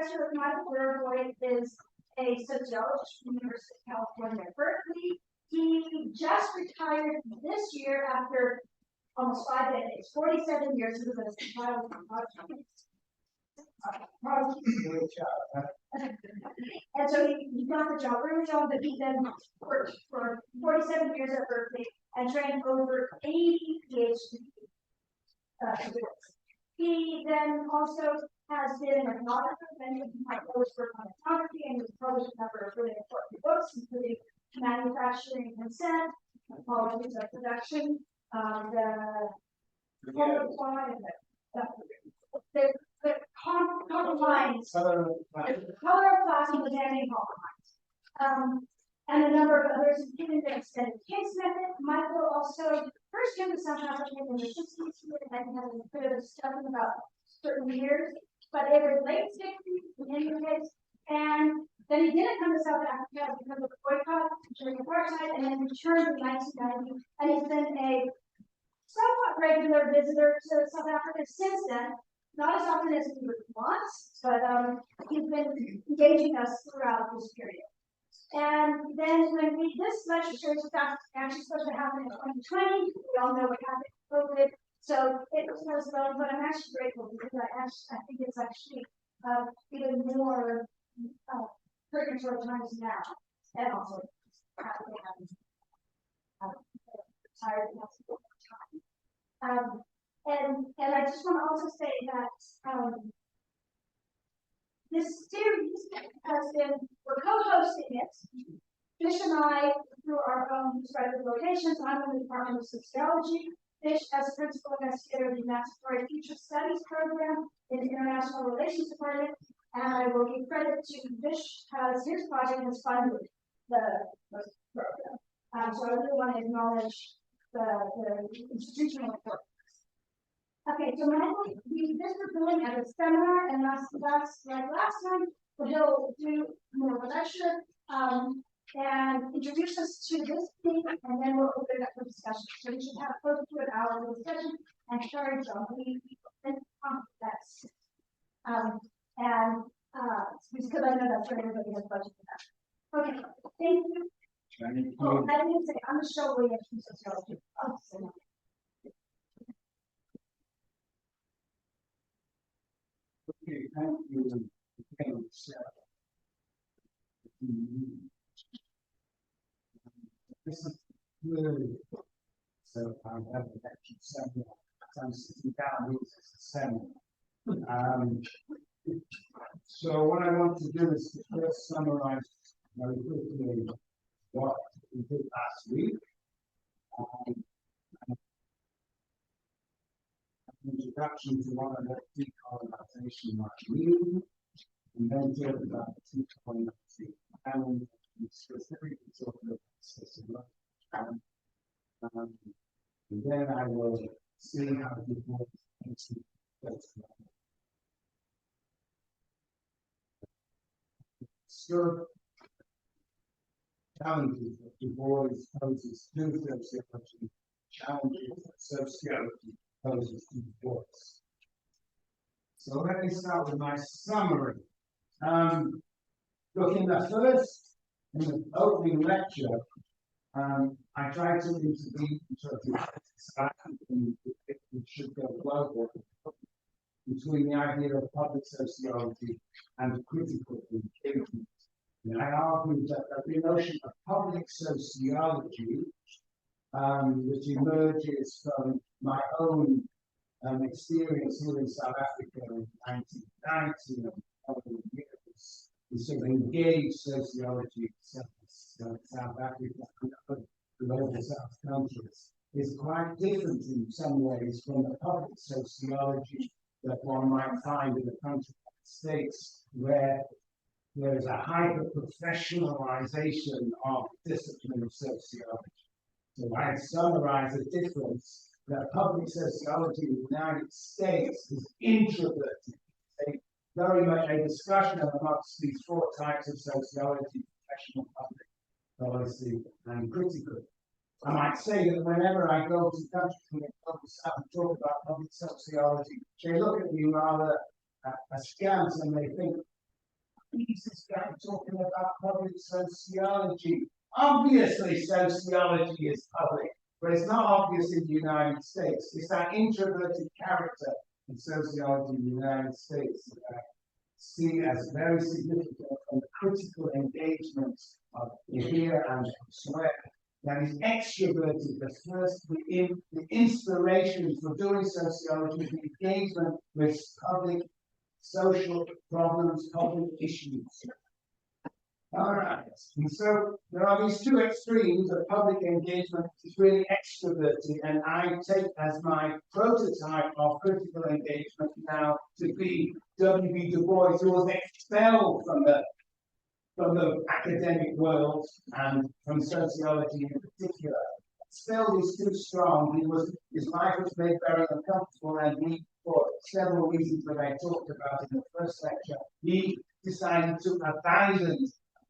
Professor Michael Bois is a sociologist from the University of California, Berkeley. He just retired this year after almost 5 decades, 47 years. He was a child. And so he got the job, really job that he then worked for 47 years at Berkeley and trained over 80 PhD students. He then also has been an ethnographer, many of my colleagues work on ethnography, and he's published a number of really important books, including Manufacturing Consent, Politics of Production, the common lines, color of class and botanic common lines, and a number of others, including the extended case method. Michael also first came to South Africa in the 60s and had a bit of stuff about certain years, but it was late 60s in any case, and then he didn't come to South Africa because of the boycott during apartheid, and then returned in 1990, and he's been a somewhat regular visitor to South Africa since then. Not as often as we would want, but he's been engaging us throughout this period. And then when this lecture series was actually supposed to happen in 2020, we all know what happened with COVID, so it was postponed, but I'm actually grateful because I think it's actually even more pertinent to our times now, and also tired enough to time. And I just want to also say that this series has been, we're co-hosting it. Fish and I, through our own respective locations, I'm in the Department of Sociology. Fish as principal investigator of the Emancipatory Future Studies program in the International Relations Department. And I will give credit to Fish as his project has funded the program. So I really want to acknowledge the institutional work. Okay, so Michael, this was doing at a seminar, and that's like last time, but he'll do more of a lecture and introduce us to this thing, and then we'll open it up for discussion. So we should have close to an hour of discussion, and sorry, John, we can that's because I know that's where everybody has budget for that. Okay, thank you. Oh, I didn't say I'm a show way from sociology. I'll say that. Okay, thank you. This is really so I have an actual seminar. I'm sitting down as a seminar. So what I want to do is to first summarize very quickly what we did last week. Introduction to what I let decolonization might mean, and then talk about decolonizing, and specifically talk about sociology. And then I will see how to move into so challenges that Du Bois poses to sociology, challenges that sociology poses to Du Bois. So let me start with my summary. Look, in the opening lecture, I tried to intervene it should go global between the idea of public sociology and critical engagement. And I argued that the notion of public sociology, which emerges from my own experience here in South Africa in 1990 and other years, the sort of engaged sociology of South Africa and global South countries, is quite different in some ways from the public sociology that one might find in the country like the States, where there is a hyper-professionalization of the discipline of sociology. So I summarize the difference that public sociology in the United States is introverted. Very much a discussion amongst these four types of sociology: professional, public, policy, and critical. I might say that whenever I go to countries and talk about public sociology, they look at me rather askance and they think, he's this guy talking about public sociology. Obviously, sociology is public, but it's not obvious in the United States. It's that introverted character in sociology in the United States that I see as very significant from the critical engagement of here and elsewhere. That is extroverted. The inspiration for doing sociology, the engagement with public social problems, public issues. All right, and so there are these two extremes of public engagement, which is really extroverted, and I take as my prototype of critical engagement now to be W.B. Du Bois, who was expelled from the academic world and from sociology in particular. Expelled is too strong. His life was made very uncomfortable, and he, for several reasons that I talked about in the first lecture, he decided to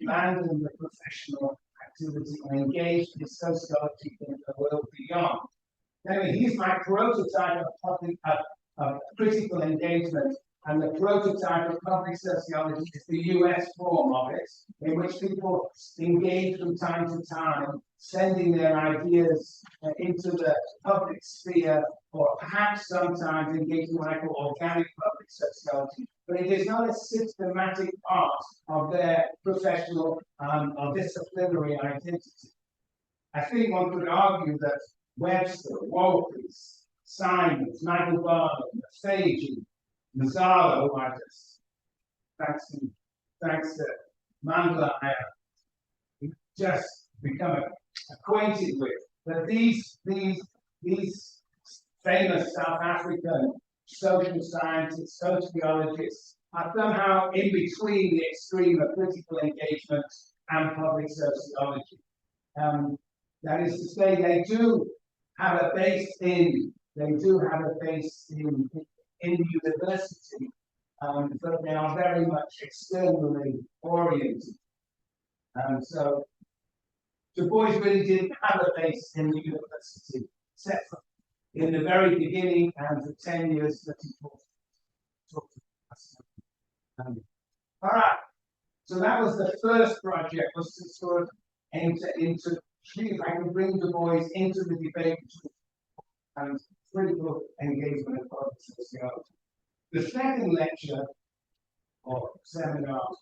abandon the professional activity and engage in sociology in the world beyond. Anyway, he's my prototype of critical engagement, and the prototype of public sociology is the US form of it, in which people engage from time to time, sending their ideas into the public sphere, or perhaps sometimes engaging what I call organic public sociology. But it is not a systematic part of their professional or disciplinary identity. I think one could argue that Webster, Walters, Simons, Michael Barnum, Fagin, Mazzaro, who I just, thanks to Mandler, I have just become acquainted with, that these famous South African social scientists, sociologists are somehow in between the extreme of critical engagement and public sociology. That is to say, they do have a base in university, but they are very much externally oriented. So Du Bois really didn't have a base in the university, except for in the very beginning and for 10 years that he talked to us. All right, so that was the first project, was to sort of enter into, see if I can bring Du Bois into the debate and critical engagement of public sociology. The second lecture, or seminar,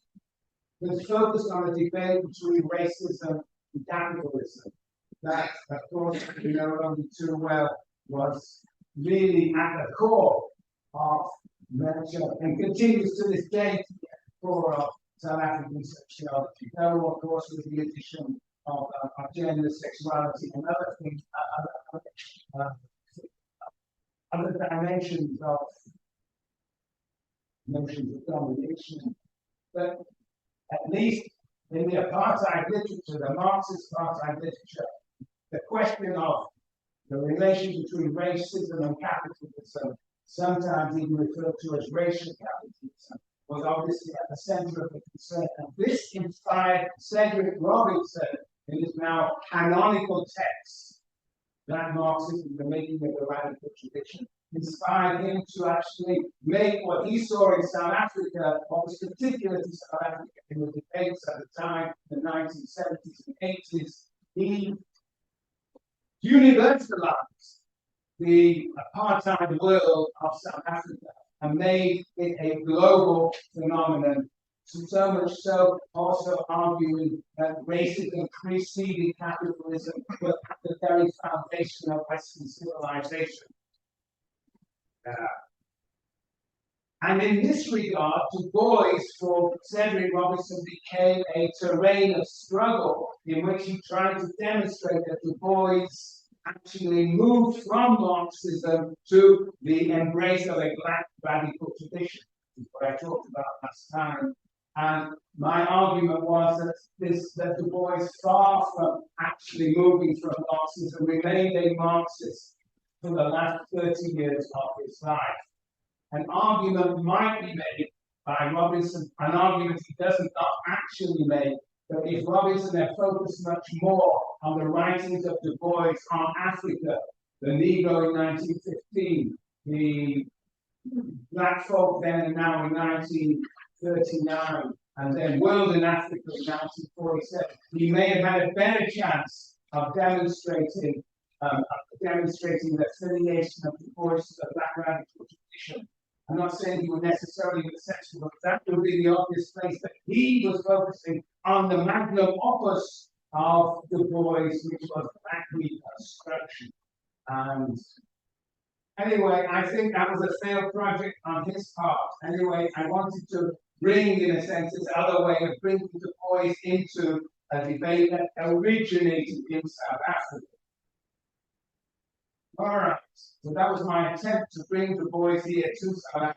was focused on the debate between racism and capitalism. That, of course, we know only too well, was really at the core of lecture and continues to this day to be at the core of South African sociology. Though, of course, with the addition of gender, sexuality, and other things, other dimensions of notions of domination. But at least in the apartheid literature, the Marxist apartheid literature, the question of the relation between racism and capitalism, sometimes even referred to as racial capitalism, was obviously at the center of the concern. And this inspired Cedric Robinson in his now canonical text, that Marxism, the making of the radical tradition, inspired him to actually make what he saw in South Africa, what was particular to South Africa in the debates at the time, the 1970s and 80s. He universalized the apartheid world of South Africa and made it a global phenomenon. So much so, also arguing that racism preceded capitalism was at the very foundation of Western civilization. And in this regard, Du Bois, for Cedric Robinson, became a terrain of struggle in which he tried to demonstrate that Du Bois actually moved from Marxism to the embrace of a black radical tradition, which is what I talked about last time. And my argument was that Du Bois, far from actually moving from Marxism, remained a Marxist for the last 30 years of his life. An argument might be made by Robinson, an argument he doesn't not actually make, that if Robinson had focused much more on the writings of Du Bois on Africa, the Negro in 1915, the black folk then and now in 1939, and then World in Africa in 1947, he may have had a better chance of demonstrating the affiliation of the voice to the black radical tradition. I'm not saying he would necessarily be sexual, but that would be the obvious place that he was focusing on the magnum opus of Du Bois, which was black reconstruction. And anyway, I think that was a failed project on his part. Anyway, I wanted to bring, in a sense, this other way of bringing Du Bois into a debate that originated in South Africa. All right, so that was my attempt to bring Du Bois here to South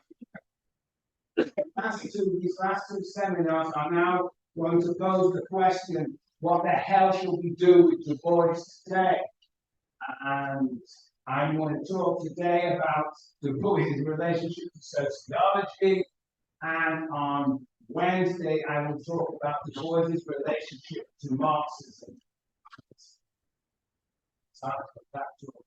Africa. These last two seminars are now going to pose the question, what the hell shall we do with Du Bois today? And I'm going to talk today about Du Bois' relationship to sociology, and on Wednesday I will talk about Du Bois' relationship to Marxism. So that talk.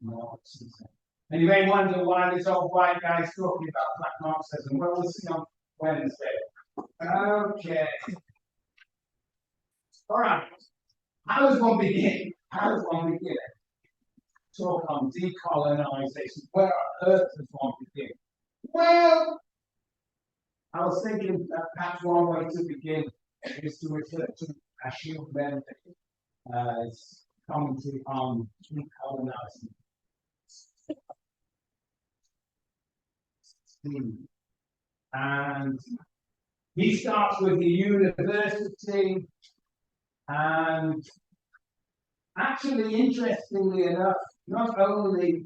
Marxism. And you may wonder why this old white guy is talking about black Marxism. Well, we'll see on Wednesday. Okay. All right. How does one begin? Talk on decolonization. Where on earth does one begin? Well, I was thinking that perhaps one way to begin is to refer to Achille Benedict commentary on decolonizing. And he starts with the university, and actually, interestingly enough, not only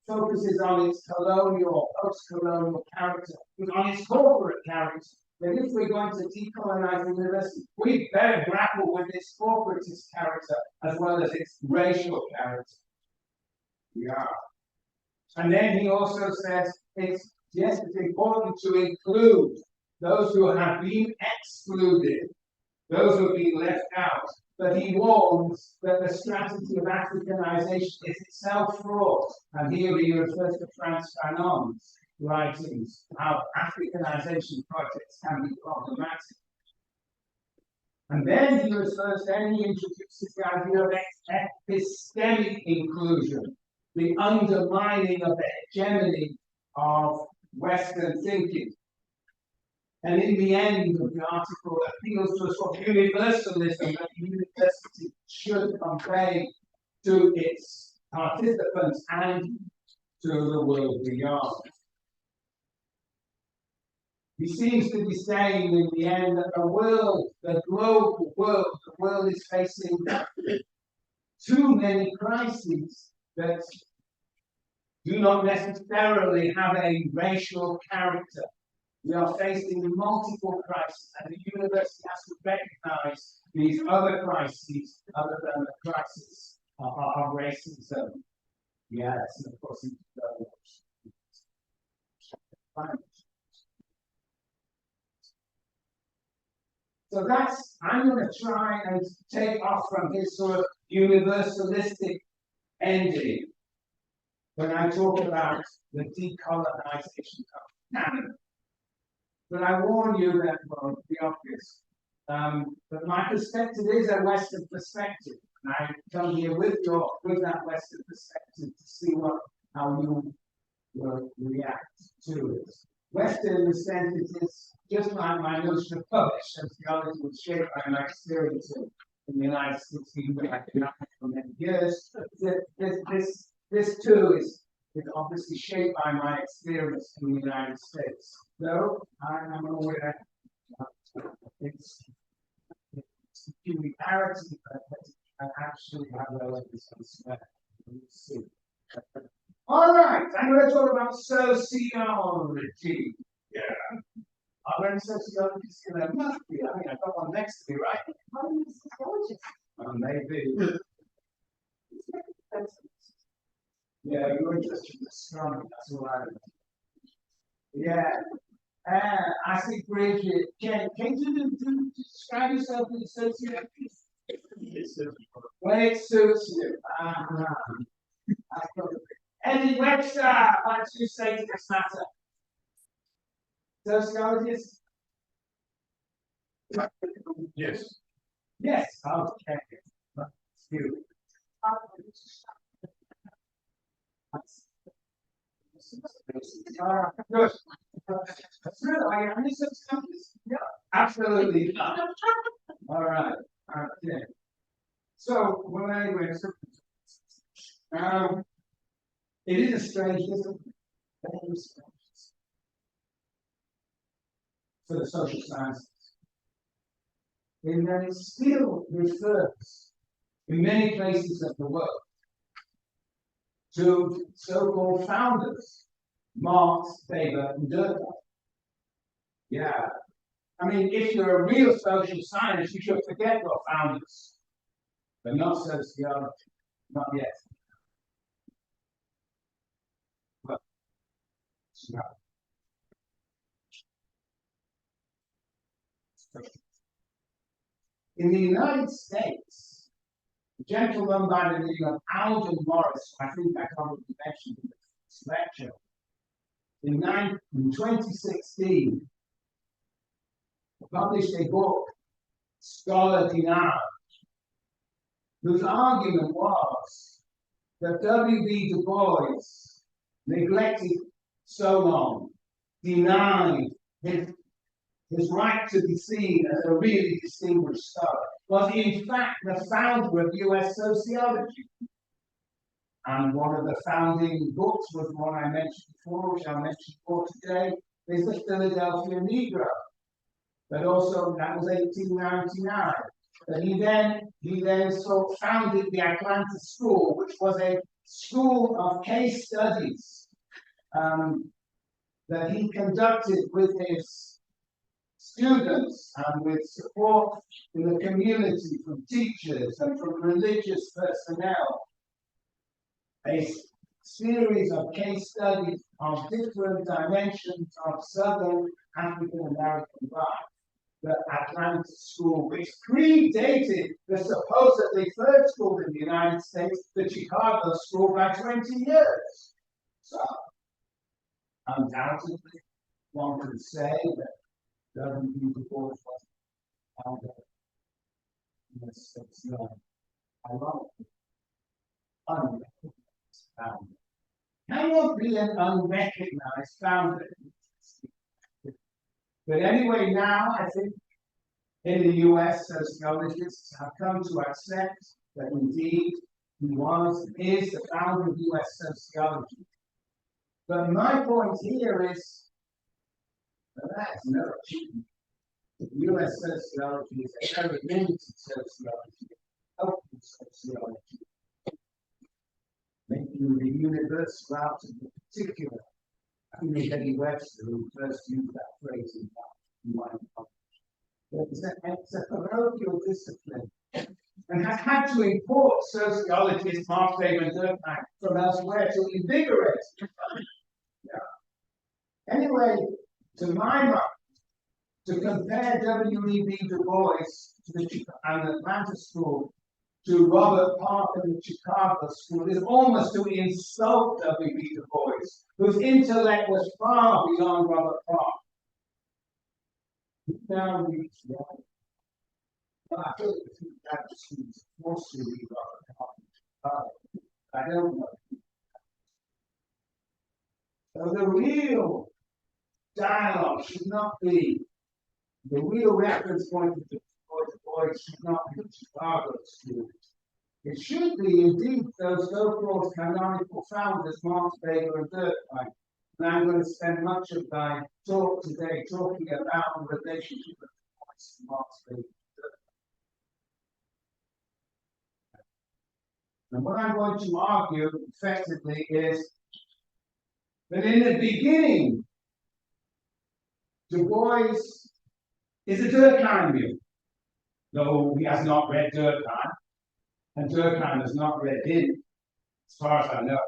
focuses on its colonial, post-colonial character, but on its corporate character. That if we're going to decolonize the university, we better grapple with its corporatist character as well as its racial character. Yeah. And then he also says it's important to include those who have been excluded, those who have been left out. But he warns that the strategy of Africanization is itself fraught. And here he refers to Frantz Fanon's writings, how Africanization projects can be problematic. And then he introduces the idea of epistemic inclusion, the undermining of the hegemony of Western thinking. And in the end of the article, appeals to a sort of universalism that the university should convey to its participants and to the world beyond. He seems to be saying in the end that the world, the global world, the world is facing too many crises that do not necessarily have a racial character. We are facing multiple crises, and the university has to recognize these other crises other than the crisis of racism. Yes, and of course, so I'm going to try and take off from his sort of universalistic ending when I talk about the decolonization of Canon. But I warn you that, well, the obvious, that my perspective is a Western perspective. And I come here with that Western perspective to see how you will react to it. Western in the sense it is just like my notion of public sociology was shaped by my experience in the United States, even I've been for many years. This too is obviously shaped by my experience in the United States. Though I'm aware it's peculiarity, but I actually have relatives elsewhere. We'll see. All right, I'm going to talk about sociology. Yeah. I learned sociology in a month. I mean, I've got one next to me, right? I'm a sociologist. Maybe. Yeah, you're interested in astronomy, that's all I know. Yeah. I see Bridget. Can you describe yourself as a sociologist? When it suits you. Eddie Webster, what do you say to this matter? Sociologists? Yes. Yes, okay. You. Good. That's good. Are you any such companies? Yeah, absolutely. All right. Okay. So, well, anyway, it is a strange discipline. Very strange for the social sciences. In that it still refers, in many places of the world, to so-called founders, Marx, Weber, and Durkheim. Yeah. I mean, if you're a real social scientist, you should forget your founders, but not sociology, not yet. But, no. In the United States, a gentleman by the name of Alden Morris, I think I probably mentioned in this lecture, in 2016, published a book, Scholar Denied, whose argument was that W.B. Du Bois neglected so long, denied his right to be seen as a really distinguished scholar, was in fact the founder of US sociology. And one of the founding books was one I mentioned before, which I'll mention for today, is the Philadelphia Negro. But also, that was 1899. But he then founded the Atlanta School, which was a school of case studies that he conducted with his students and with support in the community from teachers and from religious personnel. A series of case studies of different dimensions of Southern African American life. The Atlanta School, which predated the supposedly third school in the United States, the Chicago School, by 20 years. So, undoubtedly, one could say that W.B. Du Bois was founder. It's ironically unrecognized founder. Cannot be an unrecognized founder. But anyway, now I think in the US, sociologists have come to accept that indeed he is the founder of US sociology. But my point here is that that's no achievement. US sociology is a very limited sociology, open sociology, making the universal out of the particular. I think Eddie Webster, who first used that phrase in my it's a parochial discipline and has had to import sociologists, Marx, Weber, and Durkheim from elsewhere to invigorate. Yeah. Anyway, to my mind, to compare W.E.B. Du Bois to the Atlanta School to Robert Parker and the Chicago School is almost to insult W.B. Du Bois, whose intellect was far beyond Robert Parker. Now reached right. Well, I feel like that students forced to read Robert Parker. I don't know. So the real dialogue should not be, the real reference point of the Boys should not be the Chicago School. It should be indeed those so-called canonical founders, Marx, Weber, and Durkheim. And I'm going to spend much of my talk today talking about the relationship of Bois and Marx, Weber, and Durkheim. And what I'm going to argue effectively is that in the beginning, Du Bois is a Durkheimian, though he has not read Durkheim, and Durkheim has not read him, as far as I know.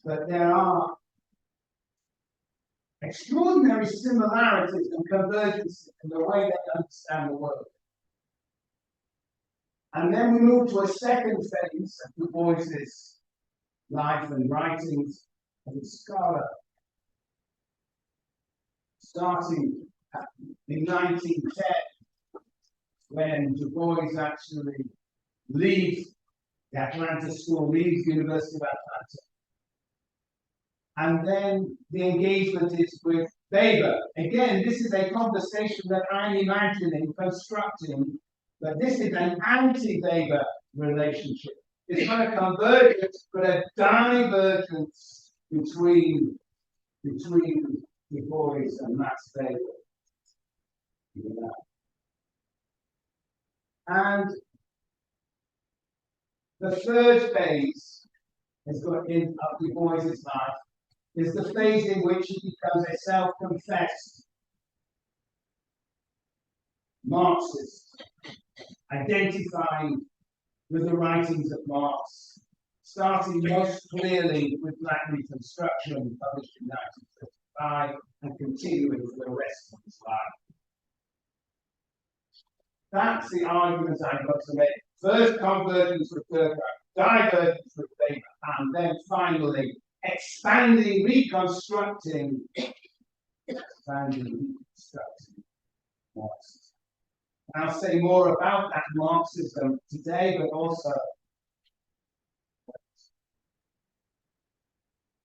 But there are extraordinary similarities and convergences in the way they understand the world. And then we move to a second phase of Du Bois's life and writings of a scholar, starting in 1910, when Du Bois actually leaves the Atlanta School, leaves the University of Atlanta. And then the engagement is with Weber. Again, this is a conversation that I'm imagining, constructing, but this is an anti-Weber relationship. It's not a convergence, but a divergence between Du Bois and Max Weber. Yeah. And the third phase is in Du Bois' life is the phase in which he becomes a self-confessed Marxist, identifying with the writings of Marx, starting most clearly with Black Reconstruction, published in 1935, and continuing for the rest of his life. That's the argument I've got to make. First, convergence with Durkheim, divergence with Weber, and then finally, expanding, reconstructing Marxism. I'll say more about that Marxism today, but also.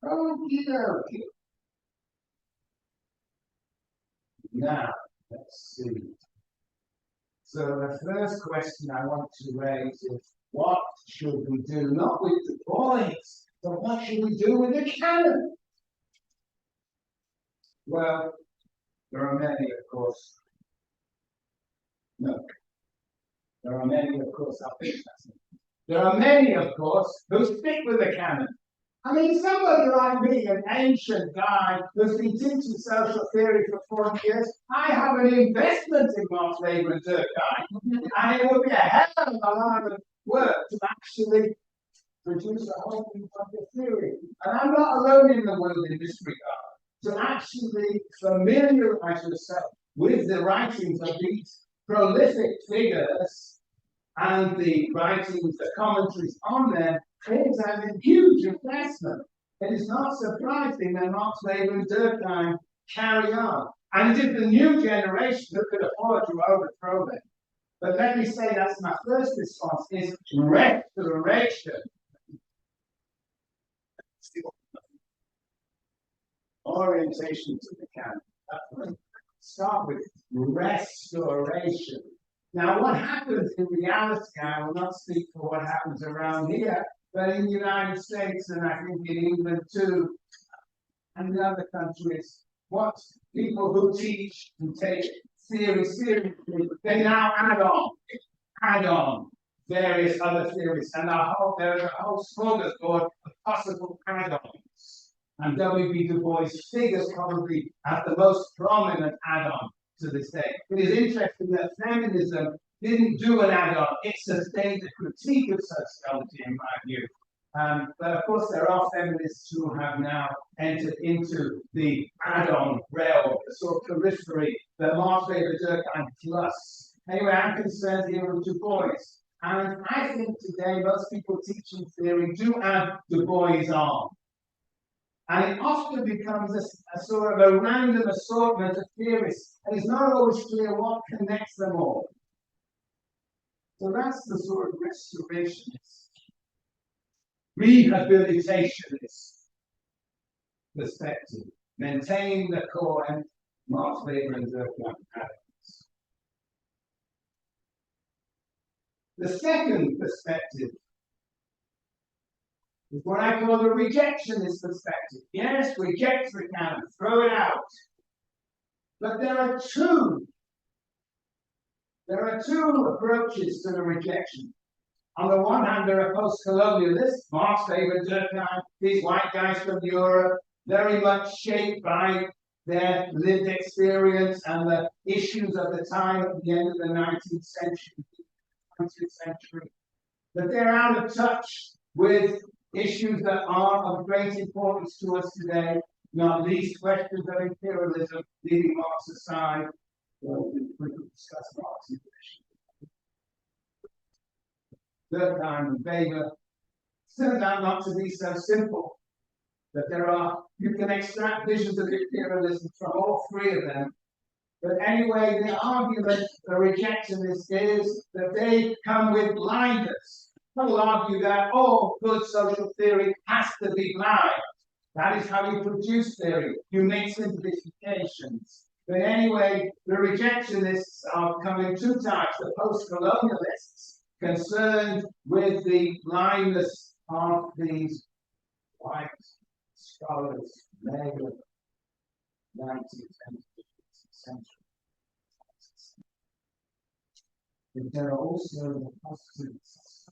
Okay. Now, let's see. So the first question I want to raise is, what should we do? Not with Du Bois, but what should we do with the canon? Well, there are many, of course. No. There are many, of course, there are many, of course, who stick with the canon. I mean, somebody like me, an ancient guy who's been teaching social theory for 40 years, I have an investment in Marx, Weber, and Durkheim, and it would be a hell of a lot of work to actually produce a whole new type of theory. And I'm not alone in the world in this regard. To actually familiarize yourself with the writings of these prolific figures and the writings, the commentaries on them, is a huge investment. It is not surprising that Marx, Weber, and Durkheim carry on. And it is the new generation who could afford to overthrow them. But let me say that's my first response is restoration. Orientation to the canon. Start with restoration. Now, what happens in reality, I will not speak for what happens around here, but in the United States, and I think in England too, and the other countries, what people who teach and take theory seriously, they now add on various other theories, and there's a whole smorgasbord of possible add-ons. And W.B. Du Bois figures probably as the most prominent add-on to this day. It is interesting that feminism didn't do an add-on, it sustained a critique of sociology, in my view. But of course, there are feminists who have now entered into the add-on realm, the sort of periphery, the Marx, Weber, Durkheim plus. Anyway, I'm concerned here with Du Bois. And I think today most people teaching theory do add Du Bois on. And it often becomes a sort of a random assortment of theories, and it's not always clear what connects them all. So that's the sort of restorationist, rehabilitationist perspective, maintaining the core and Marx, Weber, and Durkheim patterns. The second perspective is what I call the rejectionist perspective. Yes, reject the canon, throw it out. But there are two approaches to the rejection. On the one hand, there are post-colonialists, Marx, Weber, Durkheim, these white guys from Europe, very much shaped by their lived experience and the issues of the time at the end of the 19th century, 20th century. But they're out of touch with issues that are of great importance to us today, not least questions of imperialism, leaving Marx aside. Well, we could discuss Marx's position. Durkheim and Weber turned out not to be so simple. That you can extract visions of imperialism from all three of them. But anyway, the argument for rejectionists is that they come with blinders. People argue that all good social theory has to be blind. That is how you produce theory. You make simplifications. But anyway, the rejectionists are coming two types. The post-colonialists, concerned with the blindness of these white scholars, made of 19th and 20th century. But there are also the positivists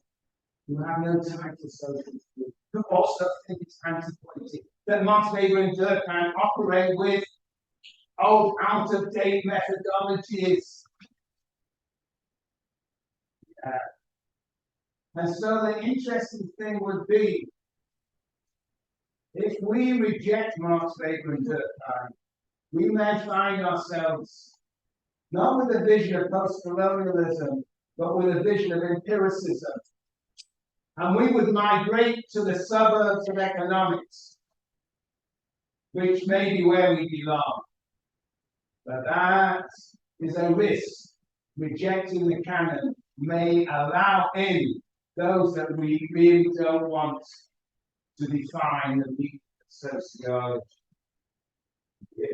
who have no time for social theory, who also think it's antiquated, that Marx, Weber, and Durkheim operate with old, out-of-date methodologies. And so the interesting thing would be, if we reject Marx, Weber, and Durkheim, we may find ourselves not with a vision of post-colonialism, but with a vision of empiricism. And we would migrate to the suburbs of economics, which may be where we belong. But that is a risk. Rejecting the canon may allow in those that we really don't want to define the meaning of sociology. Yeah.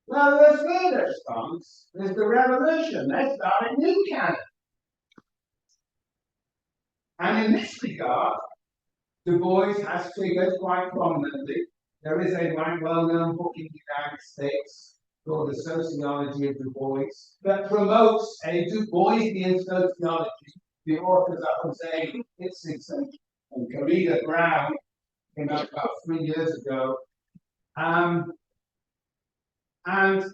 Well, there's further response. There's the revolution. They start a new canon. And in this regard, Du Bois has figured quite prominently. There is a well-known book in the United States called The Sociology of Du Bois that promotes a Du Boisian sociology. The authors are Jose Hitzigson and Carita Brown, came out about 3 years ago. And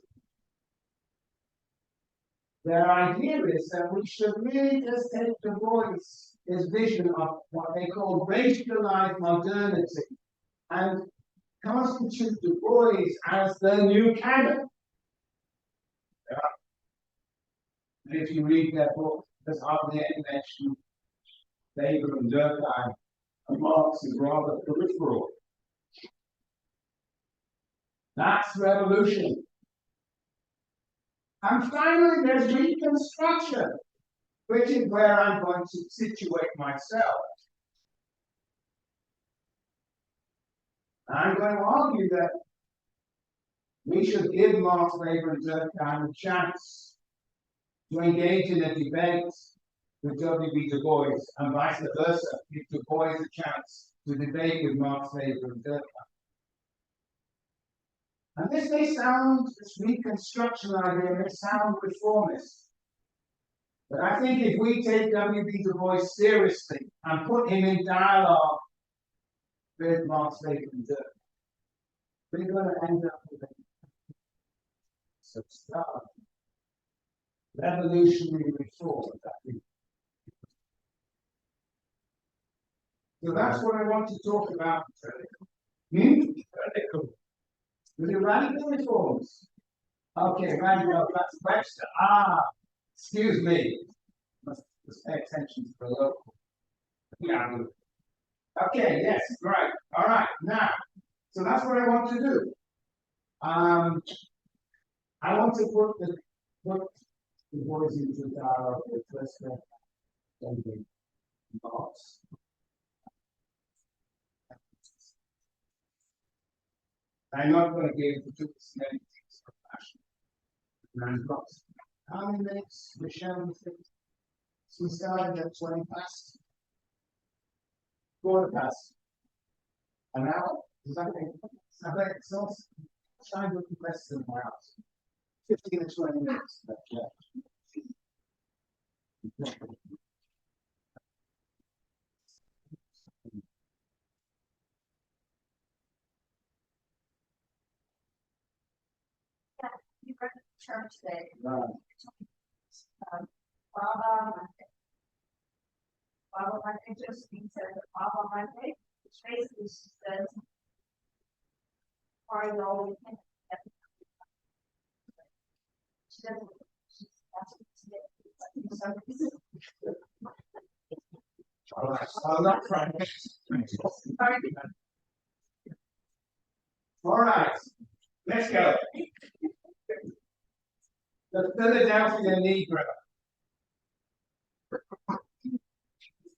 their idea is that we should really just take Du Bois' vision of what they call racialized modernity and constitute Du Bois as the new canon. And if you read their book, there's hardly any mention Weber and Durkheim, and Marx is rather peripheral. That's revolution. And finally, there's reconstruction, which is where I'm going to situate myself. I'm going to argue that we should give Marx, Weber, and Durkheim a chance to engage in a debate with W.B. Du Bois, and vice versa, give Du Bois a chance to debate with Marx, Weber, and Durkheim. And this may sound, this reconstruction idea may sound reformist. But I think if we take W.B. Du Bois seriously and put him in dialogue with Marx, Weber, and Durkheim, we're going to end up with a substantial revolutionary reform. So that's what I want to talk about. Radical. With the radical reforms. Okay, radical, that's Webster. Excuse me. Must pay attention to the local. Yeah. Okay, yes, right. All right, now. So that's what I want to do. I want to put the boys into dialogue with Webster and Marx. I'm not going to be able to do this many things for fashion. 9 o'clock. How many minutes, Michelle? We started at 20 past. 4 past. An hour? Is that okay? It's not trying to less than my house. 15 to 20 minutes. You read the term today. Right. Baba Monday just means that Baba Monday, which basically says, are you all we can? She doesn't. That's what she did. All right, so I'm not trying. All right, let's go. The Philadelphia Negro.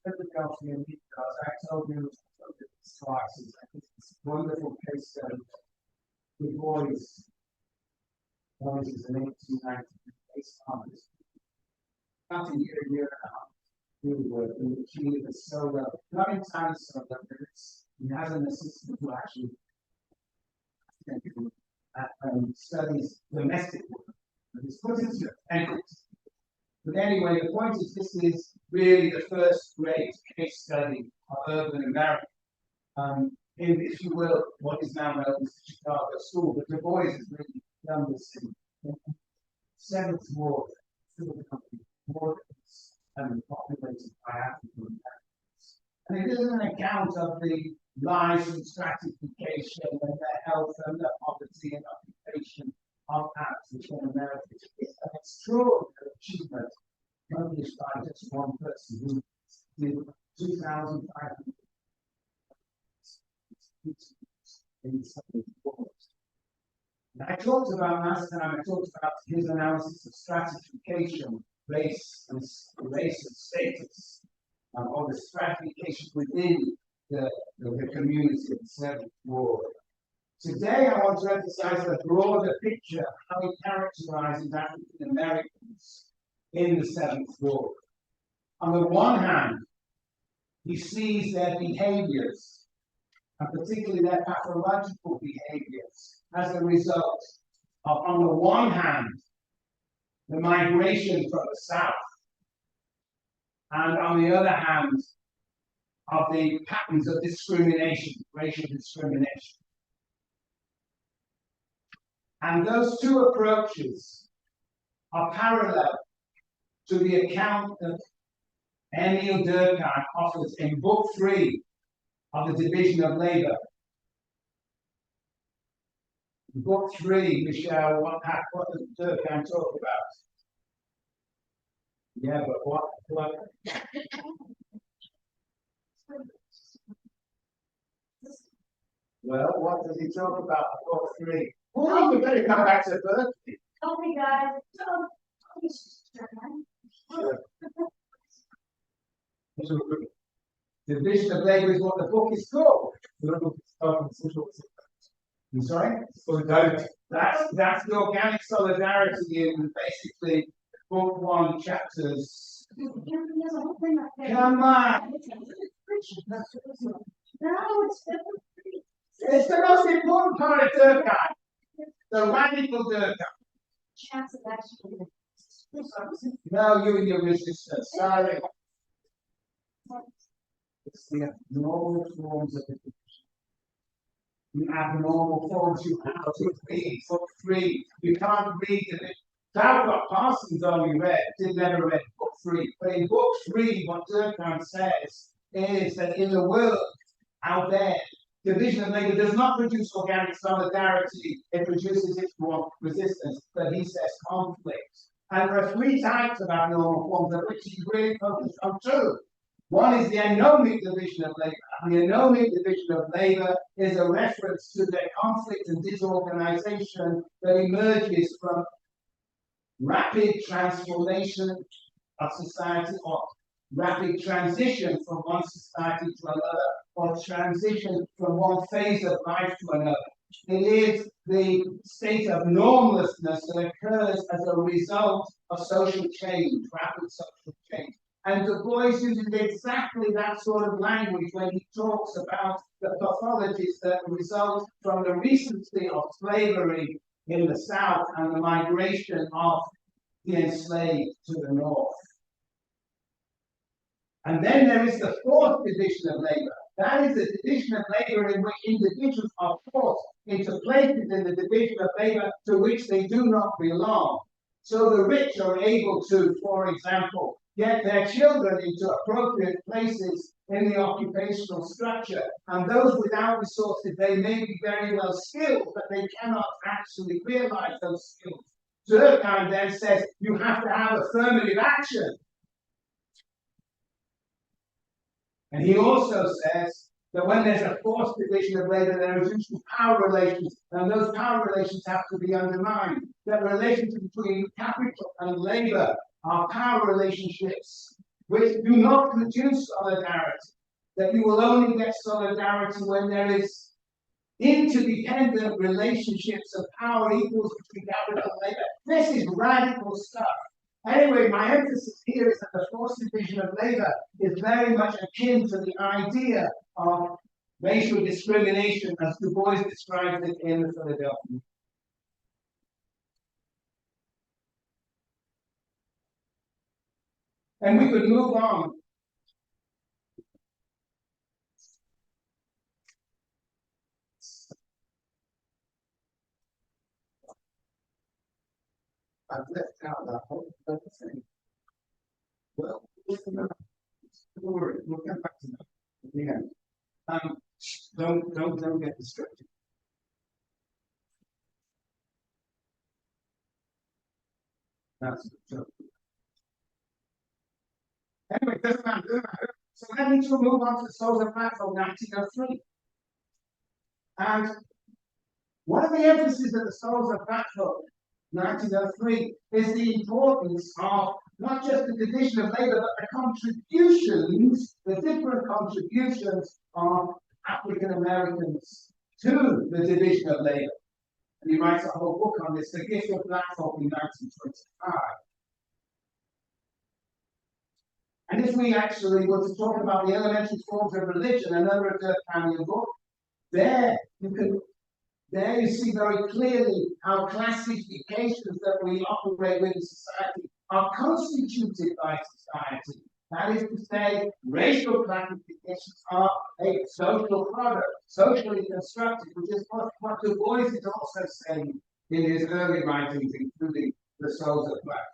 Philadelphia Negro, as I told you, this crisis, I think it's a wonderful case study. The Bois is an 1890 case artist. About a year and a half, we were in the key of the solo, not entirely solo, but he has an assistant who actually studies domestic work. But it's put into ethics. But anyway, the point is, this is really the first great case study of urban America. In, if you will, what is now known as the Chicago School. But Du Bois has really done this in seventh ward, wardens and populated by African Americans. And it is an account of the rise and stratification and the health and the poverty and occupation of African Americans. It's an extraordinary achievement published by just one person who did 2,500 in 74. I talked about last time, I talked about his analysis of stratification, race and status, or the stratification within the community of the seventh ward. Today, I want to emphasize the broader picture of how he characterizes African Americans in the seventh ward. On the one hand, he sees their behaviors, and particularly their pathological behaviors, as a result of, on the one hand, the migration from the south, and on the other hand, of the patterns of discrimination, racial discrimination. And those two approaches are parallel to the account that Emile Durkheim offers in Book 3 of the Division of Labor. Book 3, Michelle, what does Durkheim talk about? Yeah, but what? Well, what does he talk about in Book 3? Oh, we better come back to Berkeley. Oh my God. Division of Labor is what the book is called. I'm sorry? That's the organic solidarity in basically Book 1, chapters. Come on! No, It's the most important part of Durkheim. The radical Durkheim. chance of actually. No, you and your resistance. Sorry. It's the abnormal forms of the division. The abnormal forms you have to read. Book 3. You can't read it. Talcott Parsons only never read Book 3. But in Book 3, what Durkheim says is that in the world out there, division of labor does not produce organic solidarity, it produces its more resistance, but he says conflict. And there are three types of abnormal forms of which he's really focused on two. One is the anomic division of labor. And the anomic division of labor is a reference to the conflict and disorganization that emerges from rapid transformation of society, or rapid transition from one society to another, or transition from one phase of life to another. It is the state of normlessness that occurs as a result of social change, rapid social change. And Du Bois uses exactly that sort of language when he talks about the pathologies that result from the recency of slavery in the South and the migration of the enslaved to the North. And then there is the fourth division of labor. That is the division of labor in which individuals are forced into places in the division of labor to which they do not belong. So the rich are able to, for example, get their children into appropriate places in the occupational structure. And those without resources, they may be very well skilled, but they cannot actually realize those skills. Durkheim then says you have to have affirmative action. And he also says that when there's a forced division of labor, there is usually power relations, and those power relations have to be undermined. That relations between capital and labor are power relationships which do not produce solidarity. That you will only get solidarity when there is interdependent relationships of power equals between capital and labor. This is radical stuff. Anyway, my emphasis here is that the forced division of labor is very much akin to the idea of racial discrimination as Du Bois described it in the Philadelphia. And we could move on. I've left out that whole thing. Well, don't worry, we'll come back to that at the end. Don't get distracted. That's the joke. Anyway, doesn't matter. So let me move on to the Souls of Max of 1903. And one of the emphases of the Souls of Max of 1903 is the importance of not just the division of labor, but the contributions, the different contributions of African Americans to the division of labor. And he writes a whole book on this, The Gift of Black Folk in 1925. And if we actually were to talk about the elementary forms of religion, another of Durkheimian book, there you see very clearly how classifications that we operate with in society are constituted by society. That is to say, racial classifications are a social product, socially constructed, which is what Du Bois is also saying in his early writings, including The Souls of Black.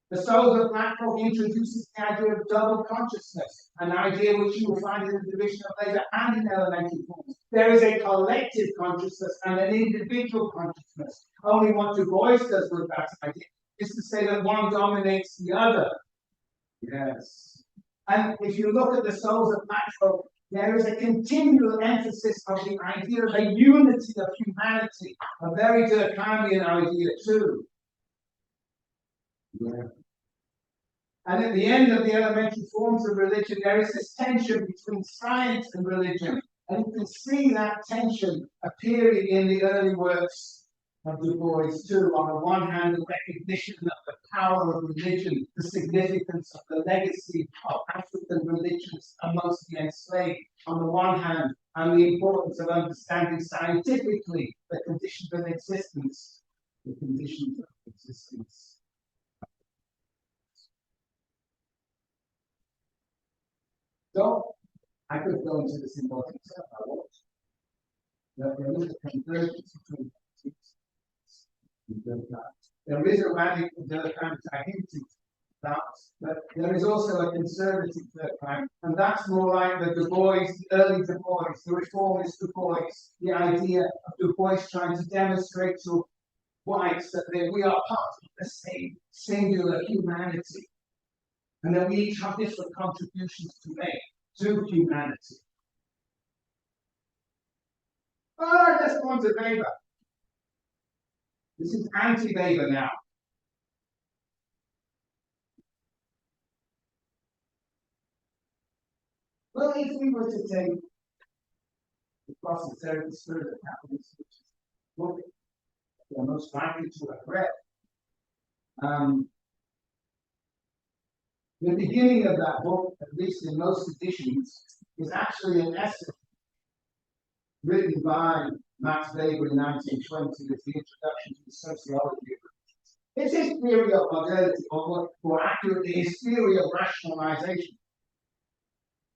The Souls of Black Folk introduces the idea of double consciousness, an idea which you will find in the division of labor and in elementary forms. There is a collective consciousness and an individual consciousness. Only what Du Bois does with that idea is to say that one dominates the other. Yes. And if you look at the Souls of Black Folk, there is a continual emphasis of the idea of a unity of humanity, a very Durkheimian idea too. Yeah. And at the end of the elementary forms of religion, there is this tension between science and religion. And you can see that tension appearing in the early works of Du Bois too. On the one hand, the recognition of the power of religion, the significance of the legacy of African religions amongst the enslaved, on the one hand, and the importance of understanding scientifically the conditions of existence, the conditions of existence. So, I could go into this in more detail, I won't. There is a convergence between there is a radical Durkheim I hinted about, but there is also a conservative Durkheim, and that's more like the Du Bois, the early Du Bois, the reformist Du Bois, the idea of Du Bois trying to demonstrate to whites that we are part of the same singular humanity, and that we each have different contributions to make to humanity. All right, let's go on to Weber. This is anti-Weber now. Well, if we were to take the prosperity spirit of capitalism, which is a book we're most likely to have read, the beginning of that book, at least in most editions, is actually an essay written by Max Weber in 1920 as the introduction to the sociology of religions. It's his theory of modernity, or more accurately, his theory of rationalization.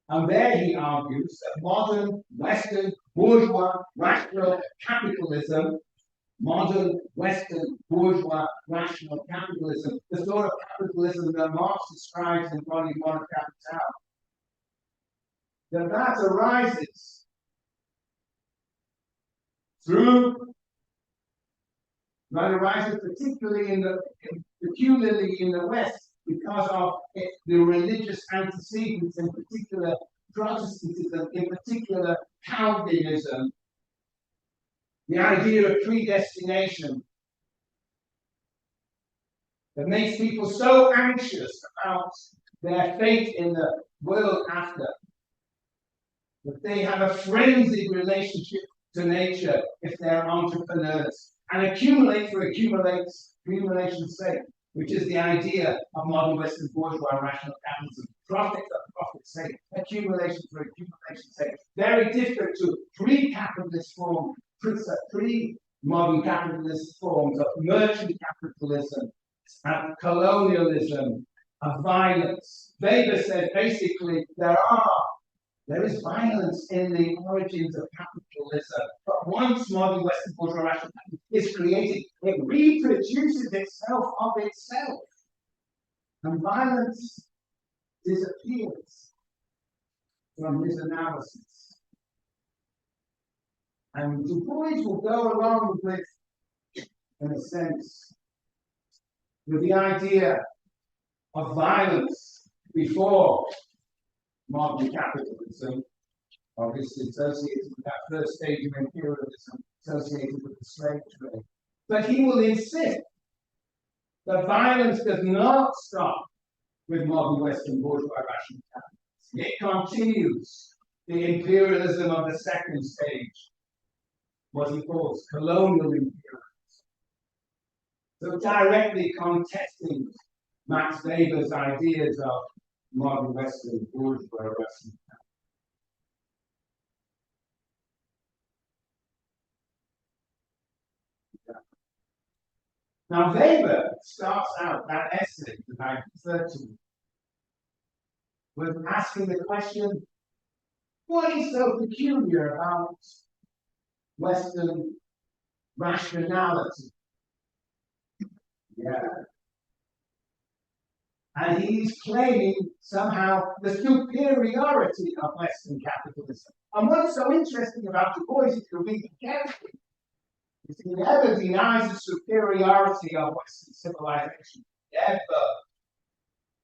And there he argues that modern, Western, bourgeois, rational capitalism, modern, Western, bourgeois, rational capitalism, the sort of capitalism that Marx describes in Volume 1 of Capital, that arises peculiarly in the West, because of the religious antecedents, in particular Protestantism, in particular Calvinism, the idea of predestination that makes people so anxious about their fate in the world after, that they have a frenzied relationship to nature if they're entrepreneurs, and accumulate for accumulation's sake, which is the idea of modern Western bourgeois rational capitalism. Profit for profit's sake, accumulation for accumulation's sake. Very different to pre-capitalist form, pre-modern capitalist forms of merchant capitalism and colonialism and violence. Weber said basically there is violence in the origins of capitalism, but once modern Western bourgeois rational capitalism is created, it reproduces itself of itself, and violence disappears from his analysis. And Du Bois will go along with, in a sense, with the idea of violence before modern capitalism, obviously associated with that first stage of imperialism, associated with the slave trade. But he will insist that violence does not stop with modern Western bourgeois rational capitalism. It continues the imperialism of the second stage, what he calls colonial imperialism. So directly contesting Max Weber's ideas of modern Western bourgeois rational capitalism. Now, Weber starts out that essay that I referred to with asking the question, what is so peculiar about Western rationality? Yeah. And he's claiming somehow the superiority of Western capitalism. And what's so interesting about Du Bois, if you read it carefully, is he never denies the superiority of Western civilization. Never.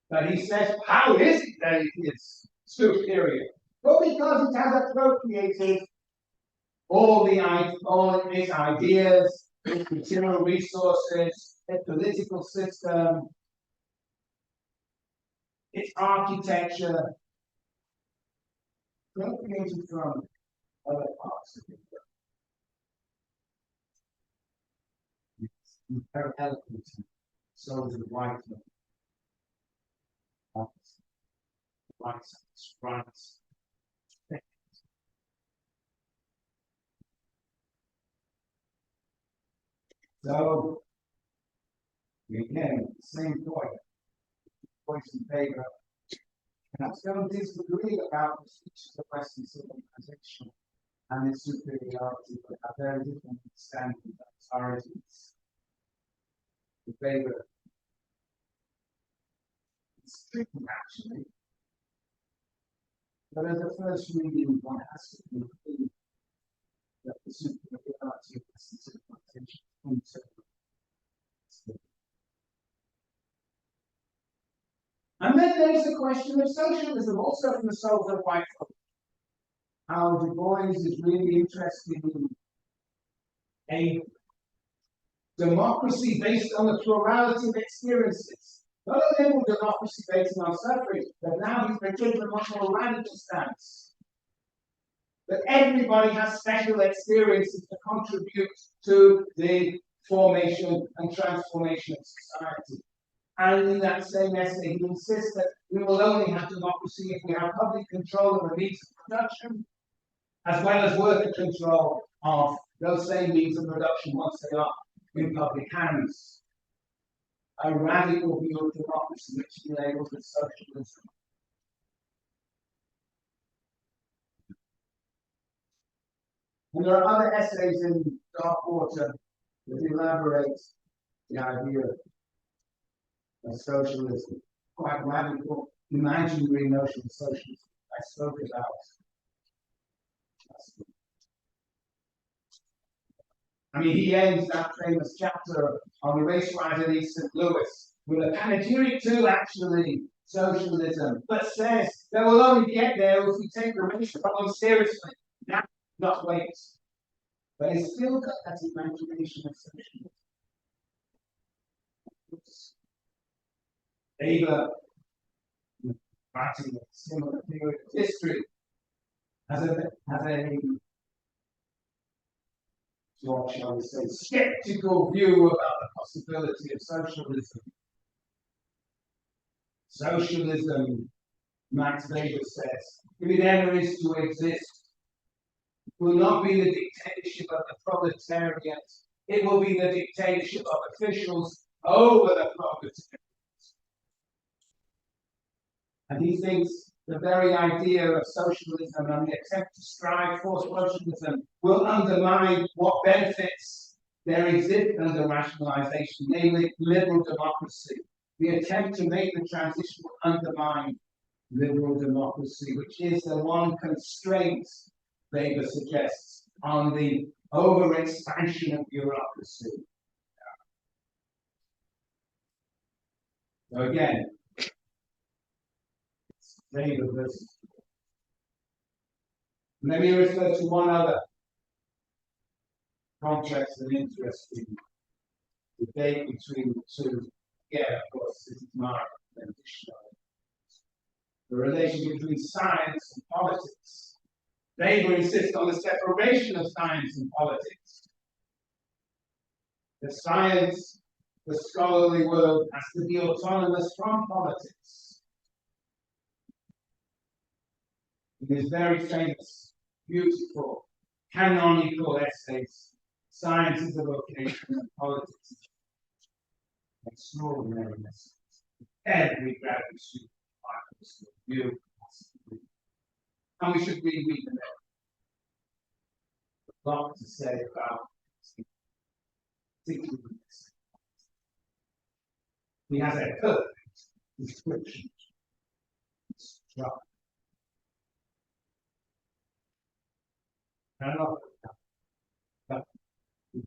But he says, how is it that it is superior? Well, because it has appropriated all its ideas, its material resources, its political system, its architecture, appropriated from other parts of the world. It's very eloquent, so is the white rights. So, again, same point. Points in favor. And I don't disagree about the features of Western civilization and its superiority, but have very different understanding of its origins. The favor. It's tricky, actually. But as a first reading, one has to conclude that the superiority of Western civilization is and then there's the question of socialism, also from the souls of white folk. How Du Bois is really interested in a democracy based on the plurality of experiences. Not a liberal democracy based on suffrage, but now he's taken a much more radical stance. That everybody has special experiences to contribute to the formation and transformation of society. And in that same essay, he insists that we will only have democracy if we have public control of the means of production, as well as worker control of those same means of production once they are in public hands. A radical view of democracy which he labels as socialism. And there are other essays in Dark Water that elaborate the idea of socialism, quite radical, imaginary notion of socialism I spoke about. I mean, he ends that famous chapter on the race riots in East St. Louis with a panegyric to actually socialism, but says that we'll only get there if we take the race problem seriously. Now, not wait. But it's still got that imagination of socialism. Weber, writing a similar period of history, has a what shall we say, skeptical view about the possibility of socialism. Socialism, Max Weber says, if it ever is to exist, it will not be the dictatorship of the proletariat, it will be the dictatorship of officials over the proletariat. And he thinks the very idea of socialism and the attempt to strive for socialism will undermine what benefits there exist under rationalization, namely liberal democracy. The attempt to make the transition will undermine liberal democracy, which is the one constraint, Weber suggests, on the overexpansion of bureaucracy. So again, Weber versus. Let me refer to one other complex and interesting debate between the two. Yeah, of course, this is Marx and the relation between science and politics. Weber insists on the separation of science and politics. The science, the scholarly world, has to be autonomous from politics. In his very famous, beautiful, canonical essays, Science is a Vocation and Politics, extraordinary essays. Every graduate student view, and we should reread them. A lot to say about particularly this. He has a perfect description. But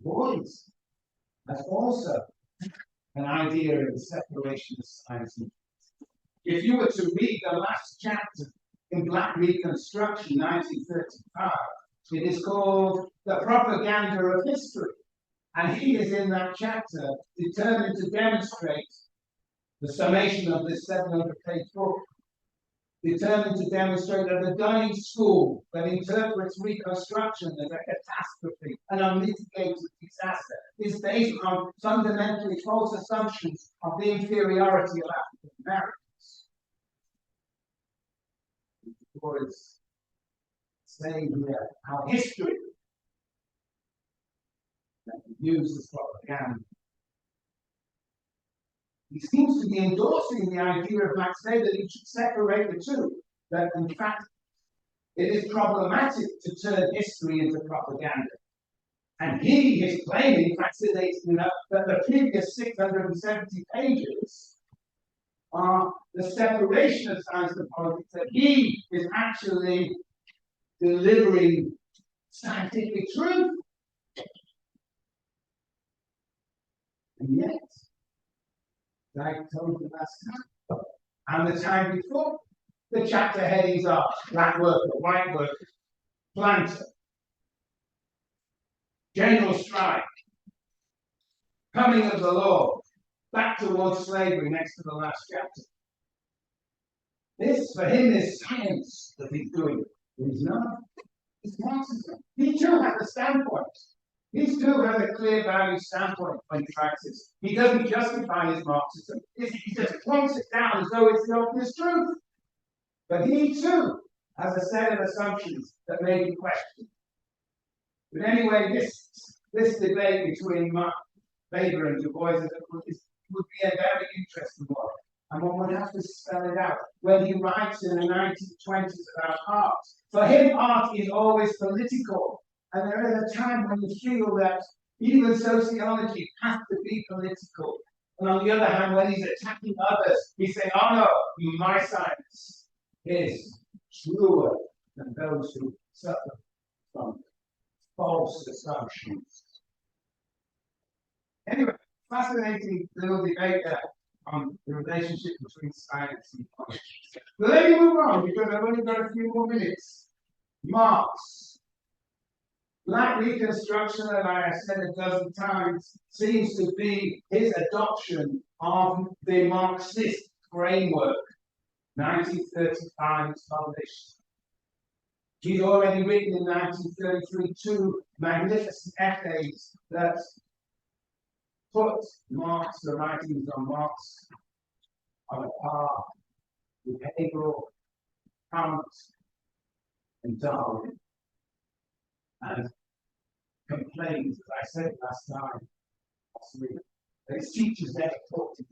Bois has also an idea of the separation of science and. If you were to read the last chapter in Black Reconstruction, 1935, it is called The Propaganda of History. And he is in that chapter determined to demonstrate the summation of this 700-page book, determined to demonstrate that the Dunning school that interprets Reconstruction as a catastrophe, an unmitigated disaster, is based on fundamentally false assumptions of the inferiority of African Americans. Was saying here how history uses propaganda. He seems to be endorsing the idea of Max Weber that you should separate the two. That in fact it is problematic to turn history into propaganda. And he is claiming, in fact, that the previous 670 pages are the separation of science and politics, that he is actually delivering scientific truth. And yet, like I told you last time, and the time before, the chapter headings are black worker, white worker, planter, general strike, coming of the law, back towards slavery next to the last chapter. This, for him, is science that he's doing. He's not. It's Marxism. He too has a standpoint. He too has a clear value standpoint when he practices. He doesn't justify his Marxism. He just points it down as though it's the obvious truth. But he too has a set of assumptions that may be questioned. But anyway, this debate between Weber and Du Bois would be a very interesting one. And one would have to spell it out. When he writes in the 1920s about art, for him, art is always political. And there is a time when you feel that even sociology has to be political. And on the other hand, when he's attacking others, he's saying, oh no, my science is truer than those who suffer from false assumptions. Anyway, fascinating little debate there on the relationship between science and politics. But let me move on because I've only got a few more minutes. Marx. Black reconstruction, as I have said a dozen times, seems to be his adoption of the Marxist framework. 1935 is published. He's already written in 1933 two magnificent essays that put Marx, the writings on Marx, on a par with Hegel, Kant, and Darwin, and complains, as I said last week, that his teachers never taught him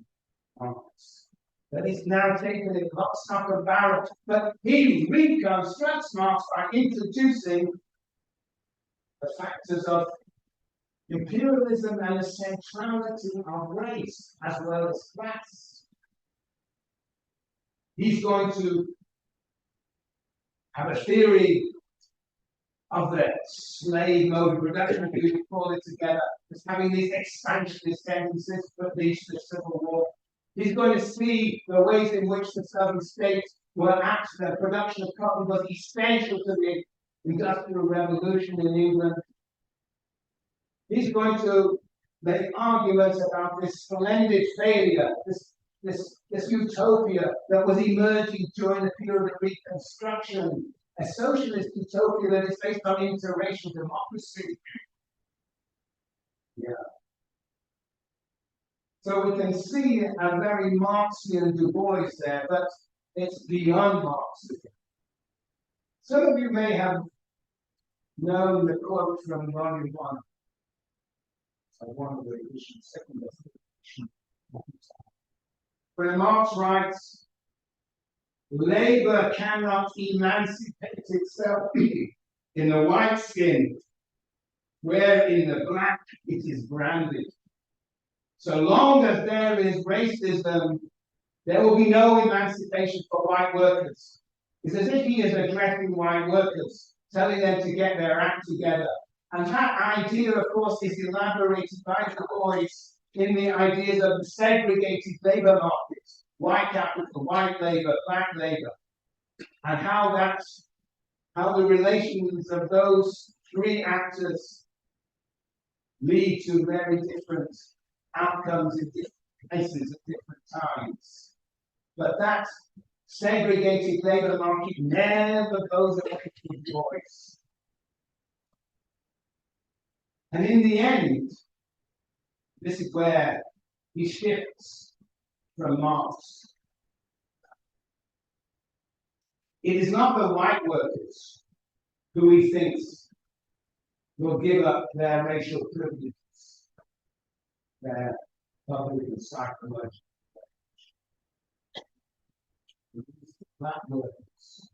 Marx. That he's now taken it lock, stock, and barrel, but he reconstructs Marx by introducing the factors of imperialism and the centrality of race as well as class. He's going to have a theory of the slave mode of production, if you call it together, as having these expansionist tendencies that leads to the Civil War. He's going to see the ways in which the southern states were acting. The production of cotton was essential to the Industrial Revolution in England. He's going to make arguments about this splendid failure, this utopia that was emerging during the period of Reconstruction, a socialist utopia that is based on interracial democracy. Yeah. So we can see a very Marxian Du Bois there, but it's beyond Marxism. Some of you may have known the quote from Volume 1. So one of the editions, second edition. Where Marx writes, labor cannot emancipate itself in the white skin, where in the black it is branded. So long as there is racism, there will be no emancipation for white workers. It's as if he is addressing white workers, telling them to get their act together. And that idea, of course, is elaborated by Du Bois in the ideas of the segregated labor market, white capital, white labor, black labor, and how the relations of those three actors lead to very different outcomes in different places at different times. But that segregated labor market never goes away from Du Bois. And in the end, this is where he shifts from Marx. It is not the white workers who he thinks will give up their racial privileges, their public and psychological. Black workers.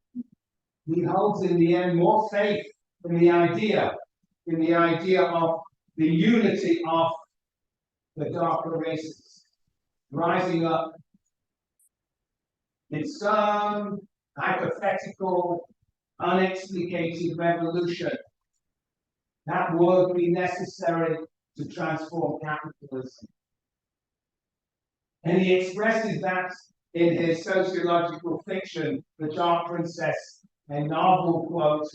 He holds in the end more faith in the idea of the unity of the darker races rising up in some hypothetical, unexplicated revolution that would be necessary to transform capitalism. And he expresses that in his sociological fiction, The Dark Princess, a novel quote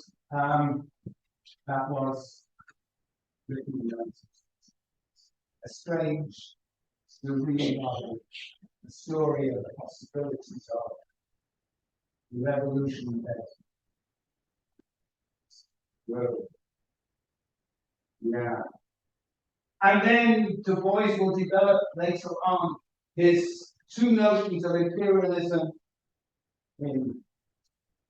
that was written in the 1960s. A strange, surreal novel, the story of the possibilities of the revolution that world. Yeah. And then Du Bois will develop later on his two notions of imperialism in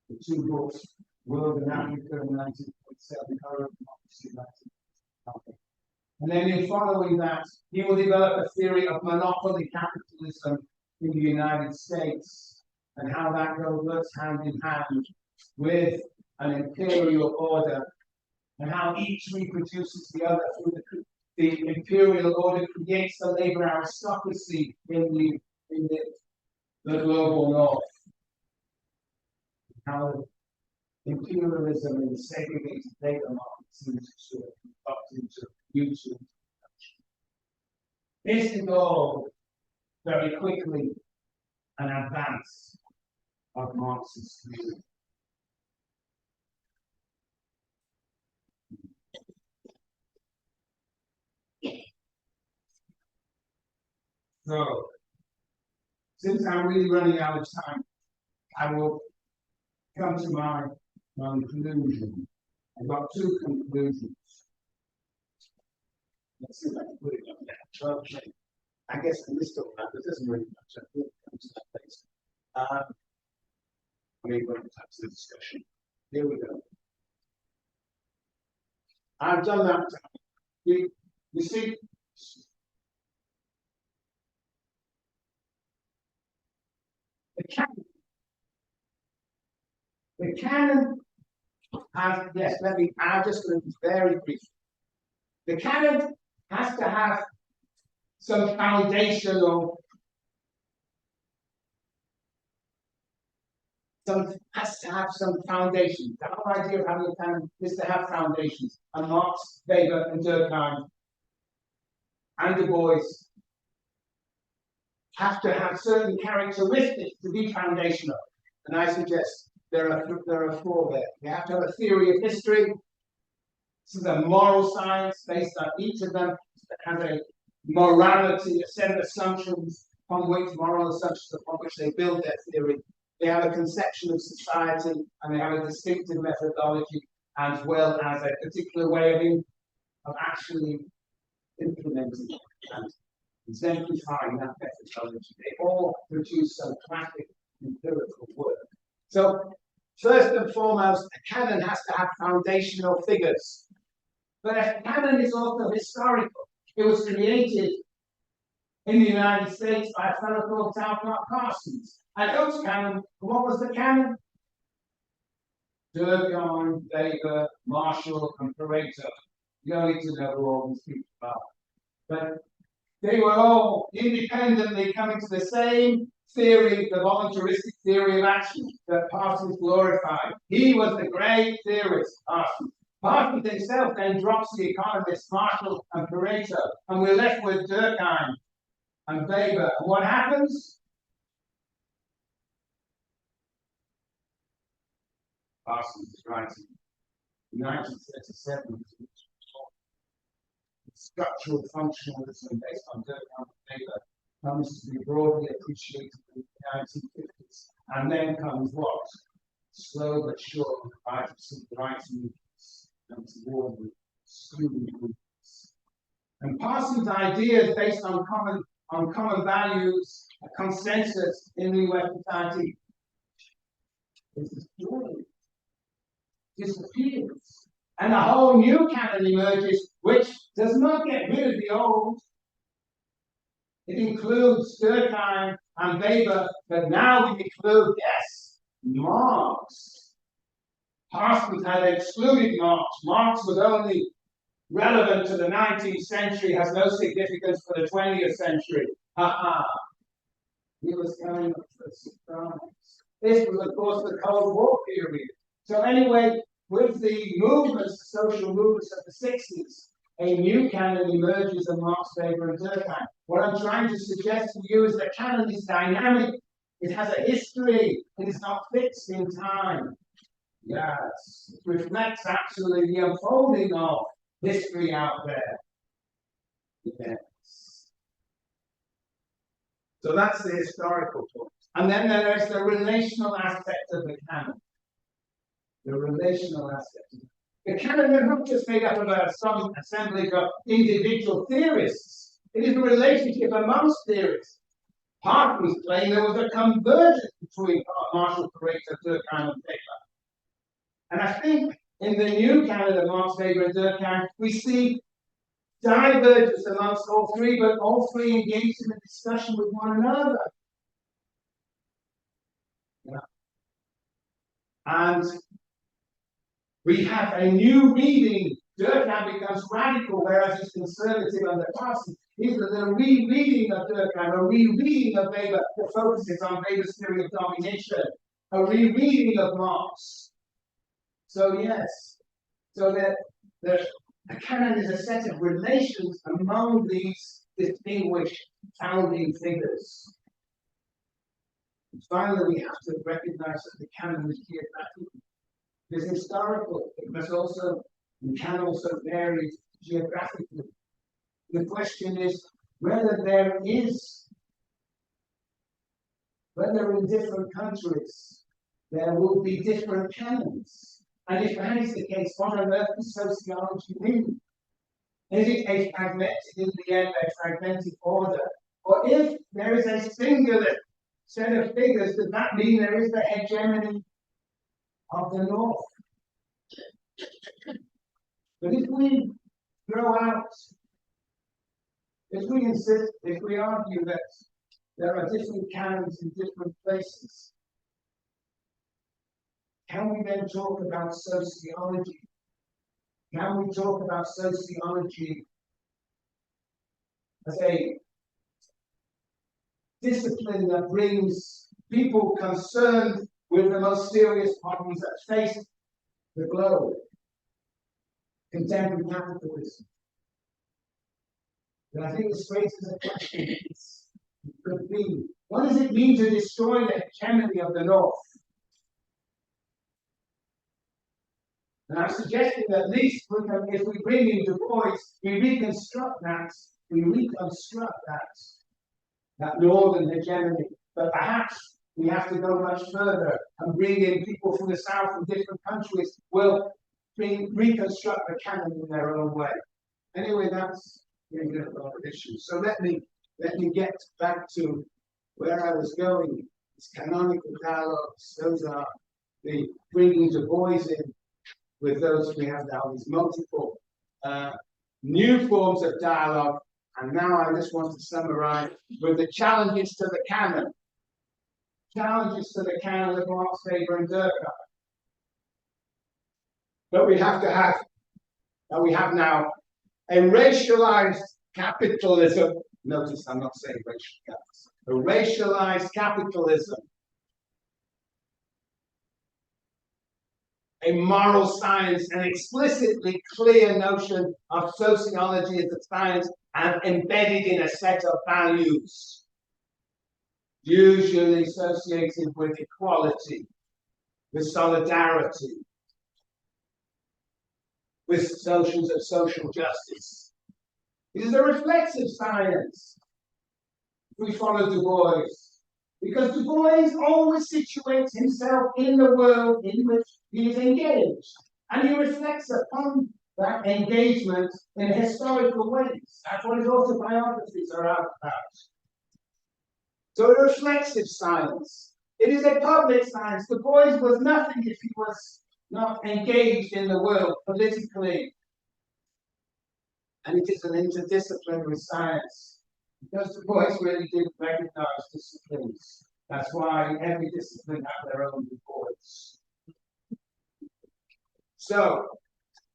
the two books, World and Africa in 1947, Current Democracy in 1949. And then in following that, he will develop a theory of monopoly capitalism in the United States and how that goes hand in hand with an imperial order and how each reproduces the other through the imperial order creates the labor aristocracy in the global north. How imperialism and the segregated labor market seems to conduct into mutual production. This is all very quickly an advance of Marx's theory. So, since I'm really running out of time, I will come to my conclusion. I've got two conclusions. Let's see if I can put it up there. Okay. I guess I missed all that, but it doesn't really matter. We'll come to that place. I mean, we'll come to the discussion. Here we go. I've done that. You see, the canon has, yes, I'm just going to be very brief. The canon has to have some foundational, has to have some foundation. The whole idea of having a canon is to have foundations. And Marx, Weber, and Durkheim, and Du Bois have to have certain characteristics to be foundational. And I suggest there are four there. You have to have a theory of history. This is a moral science based on each of them that has a morality, a set of assumptions upon which moral assumptions upon which they build their theory. They have a conception of society and they have a distinctive methodology as well as a particular way of actually implementing and exemplifying that methodology. They all produce some classic empirical work. So, first and foremost, a canon has to have foundational figures. But a canon is also historical. It was created in the United States by a fellow called Parsons. And those canon, what was the canon? Durkheim, Weber, Marshall, and Pareto. You don't need to know who all these people are. But they were all independently coming to the same theory, the voluntaristic theory of action that Parsons glorified. He was the great theorist, Parsons. Parsons himself then drops the economists Marshall and Pareto, and we're left with Durkheim and Weber. And what happens? Parsons is writing in 1937, structural functionalism based on Durkheim and Weber comes to be broadly appreciated in the 1950s. And then comes what? Slow but sure rise of civil rights movements and toward the student movements. And Parsons' ideas based on common values, a consensus in the US society is destroyed, disappears. And a whole new canon emerges, which does not get rid of the old. It includes Durkheim and Weber, but now we include, yes, Marx. Parsons had excluded Marx. Marx was only relevant to the 19th century, has no significance for the 20th century. He was coming up for a surprise. This was, of course, the Cold War period. So anyway, with the movements, the social movements of the 60s, a new canon emerges of Marx, Weber, and Durkheim. What I'm trying to suggest to you is that canon is dynamic. It has a history. It is not fixed in time. Yes, it reflects actually the unfolding of history out there. Yes. So that's the historical point. And then there is the relational aspect of the canon. The relational aspect. The canon is not just made up of some assemblage of individual theorists. It is a relationship amongst theorists. Parsons claimed there was a convergence between Marshall, Pareto, Durkheim, and Weber. And I think in the new canon of Marx, Weber, and Durkheim, we see divergence amongst all three, but all three engaged in a discussion with one another. Yeah. And we have a new reading. Durkheim becomes radical, whereas he's conservative under Parsons. Is a rereading of Durkheim, a rereading of Weber that focuses on Weber's theory of domination, a rereading of Marx. So yes, so the canon is a set of relations among these distinguish founding figures. And finally, we have to recognize that the canon is geographical. It is historical. It must also, and can also vary geographically. The question is whether in different countries there will be different canons. And if that is the case, what on earth does sociology mean? Is it a fragmented, in the end, a fragmented order? Or if there is a singular set of figures, does that mean there is the hegemony of the North? But if we throw out, if we insist, if we argue that there are different canons in different places, can we then talk about sociology? Can we talk about sociology as a discipline that brings people concerned with the most serious problems that face the globe? Contemporary capitalism. And I think this raises a question. It could be, what does it mean to destroy the hegemony of the North? And I'm suggesting that at least if we bring in Du Bois, we reconstruct that northern hegemony. But perhaps we have to go much further and bring in people from the South from different countries will reconstruct the canon in their own way. Anyway, that's really a lot of issues. So let me get back to where I was going. It's canonical dialogues. Those are the bringing Du Bois in with those we have now, these multiple new forms of dialogue. And now I just want to summarize with the challenges to the canon. Challenges to the canon of Marx, Weber, and Durkheim. But we have now a racialized capitalism. Notice I'm not saying racial capitalism. A racialized capitalism. A moral science, an explicitly clear notion of sociology as a science and embedded in a set of values, usually associated with equality, with solidarity, with notions of social justice. It is a reflexive science. We follow Du Bois, because Du Bois always situates himself in the world in which he is engaged, and he reflects upon that engagement in historical ways. That's what his autobiographies are about. So a reflexive science. It is a public science. Du Bois was nothing if he was not engaged in the world politically. And it is an interdisciplinary science. Because Du Bois really did recognize disciplines. That's why every discipline has their own Du Bois. So,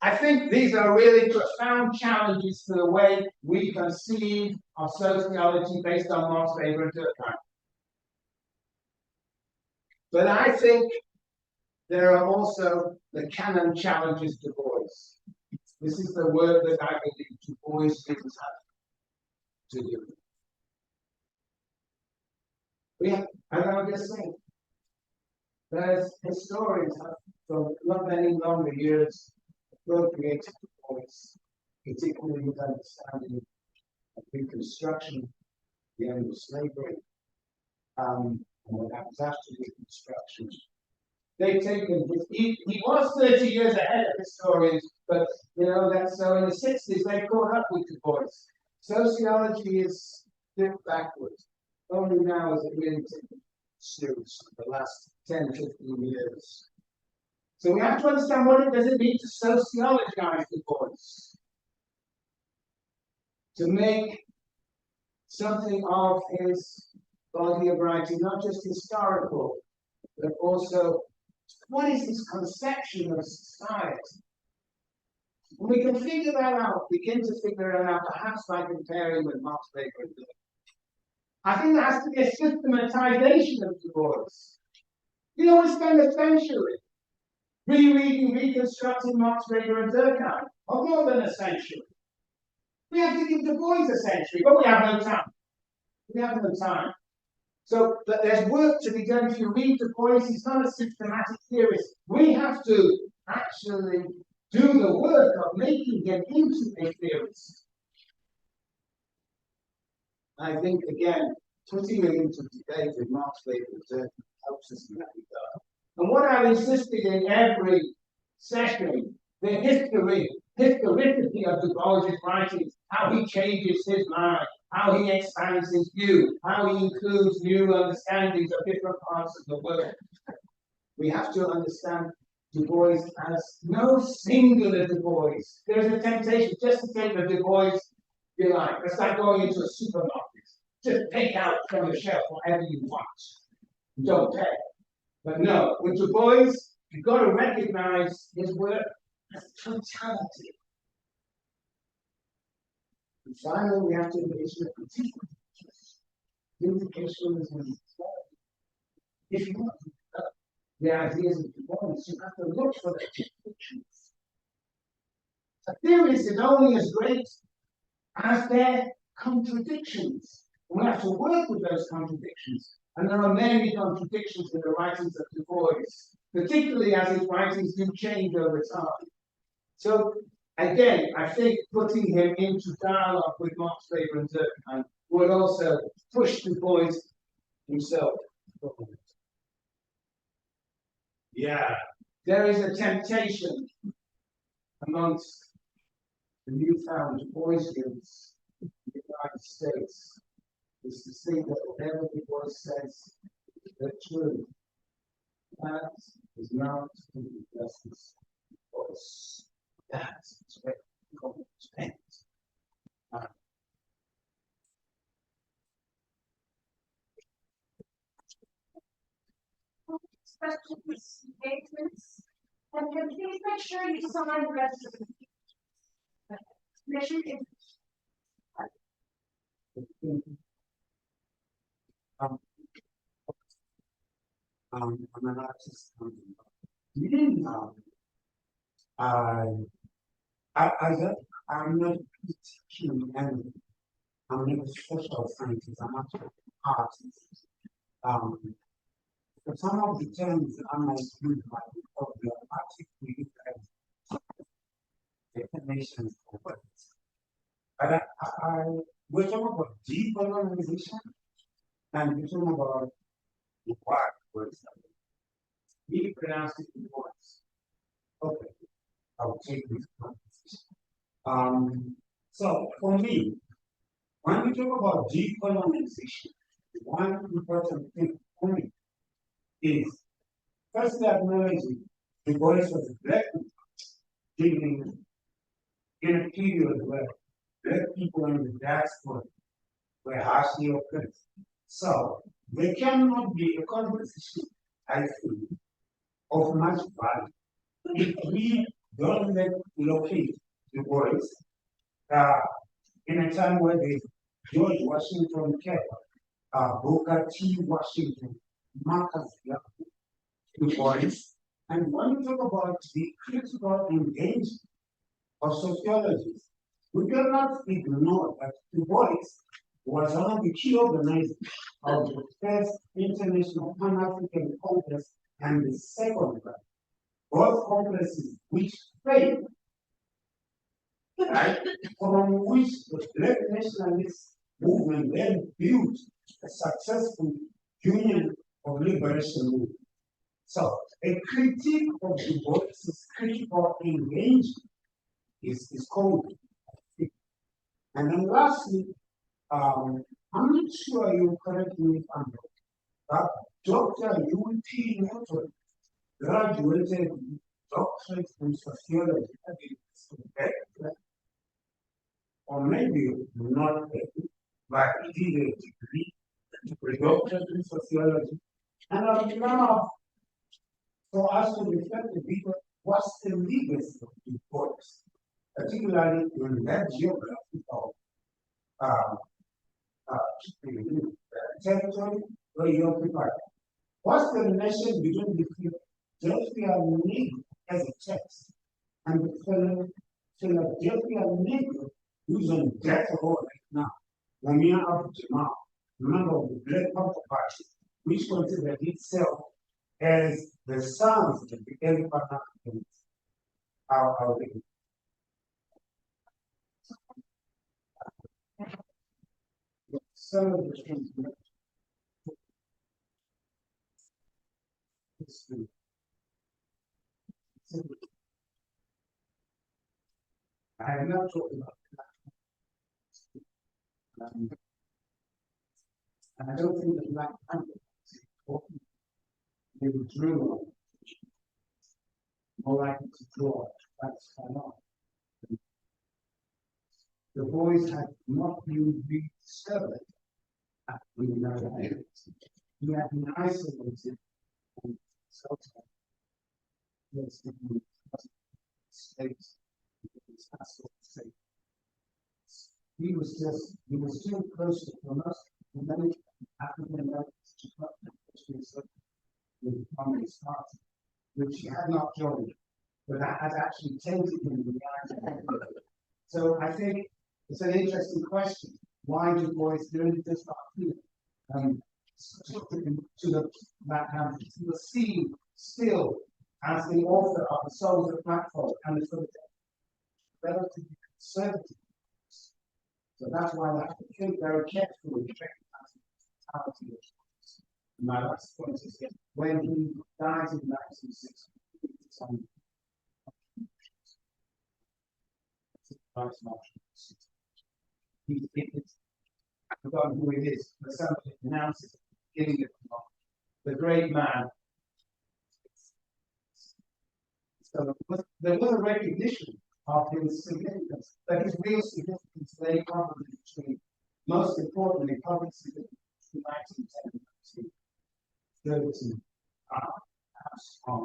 I think these are really profound challenges to the way we conceive of sociology based on Marx, Weber, and Durkheim. But I think there are also the canon challenges Du Bois. This is the work that I believe Du Bois didn't have to do. As I was just saying, there's historians from not many longer years appropriated Du Bois, particularly with understanding of reconstruction, the end of slavery, and what happens after reconstruction. They've taken he was 30 years ahead of historians, but that's so in the 60s they caught up with Du Bois. Sociology is dipped backwards. Only now is it really taken serious the last 10, 15 years. So we have to understand what it does it mean to sociologize Du Bois. To make something of his body of writing, not just historical, but also what is his conception of society? And we can figure that out, begin to figure it out, perhaps by comparing with Marx, Weber, and Durkheim. I think there has to be a systematization of Du Bois. We spend a century rereading, reconstructing Marx, Weber, and Durkheim, or more than a century. We have to give Du Bois a century, but we have no time. We have no time. So but there's work to be done. If you read Du Bois, he's not a systematic theorist. We have to actually do the work of making him into a theorist. I think, again, putting it into debate with Marx, Weber, and Durkheim helps us in that regard. And what I've insisted in every session, the historicity of Du Bois' writings, how he changes his mind, how he expands his view, how he includes new understandings of different parts of the world. We have to understand Du Bois as no singular Du Bois. There's a temptation just to take the Du Bois you like. It's like going into a supermarket. Just pick out from the shelf whatever you want. Don't pay. But no, with Du Bois, you've got to recognize his work as totality. And finally, we have to engage the critique. Vindication is an if you want to develop the ideas of Du Bois, you have to look for the contradictions. A theorist is only as great as their contradictions. And we have to work with those contradictions. And there are many contradictions in the writings of Du Bois, particularly as his writings do change over time. So, again, I think putting him into dialogue with Marx, Weber, and Durkheim would also push Du Bois himself. Yeah, there is a temptation amongst the newfound Du Boisians in the United States is to think that whatever Du Bois says is true. That is not the justice of us. That is where God spends. Questions, engagements, and then please make sure you sign the rest of the make sure you I'm an artist. I'm not teaching anything. I'm not a social scientist. I'm actually an artist. But some of the terms I might use might be articulate as definitions of words. But we're talking about decolonization and we're talking about the words. You pronounce it in words. Okay, I'll take this conversation. So for me, when we talk about decolonization, one important thing for me is firstly acknowledging the voice of the black people living in a period where black people in the diaspora were harshly oppressed. So there cannot be a conversation, I think, of much value if we don't locate the voice in a time where there's George Washington Carver, Booker T. Washington, Marcus Garvey, Du Bois. And when we talk about the critical engagement of sociologists, we cannot ignore that Du Bois was one of the key organizers of the first International Pan-African Congress and the second one. Both congresses which failed, right, from which the Black nationalist movement then built a successful Union of Liberation movement. So, a critique of Du Bois' critical engagement is called. And then lastly, I'm not sure you correct me if I'm wrong, but Dr. U.T. Norton graduated doctorate in sociology, or maybe not, but he did a degree, a doctorate in sociology. And I'm now, for us to reflect a bit, what's the legacy of Du Bois, particularly in that geography of territory where you occupy. What's the relation between the Philadelphia Negro as a text and the Philadelphia Negro who's on death row right now, Lamia Abu Jamal, member of the Black Panther Party, which considered itself as the sons of the early Pan-Africans, are the some of the things history. I have not talked about that. And I don't think the Black Panther is important. They withdrew on more likely to draw. That's not. The Bois had not been rediscovered at the United States. He had been isolated and self-help. Yes, the states. He was still closer to us than many African Americans to the Communist Party, which he had not joined, but that has actually tainted him in the eyes of So I think it's an interesting question. Why do boys do it? Does not feel to the background? He was seen still as the author of the Soul of the Platform and the relatively conservative. So that's why I have to think very carefully about the mentality. My last point is that when he died in 1960, I've forgotten who it is, but somebody announces at the beginning of the great man. So there was a recognition of his significance, but his real significance lay probably between, most importantly, public significance between 1910 and 1913, perhaps on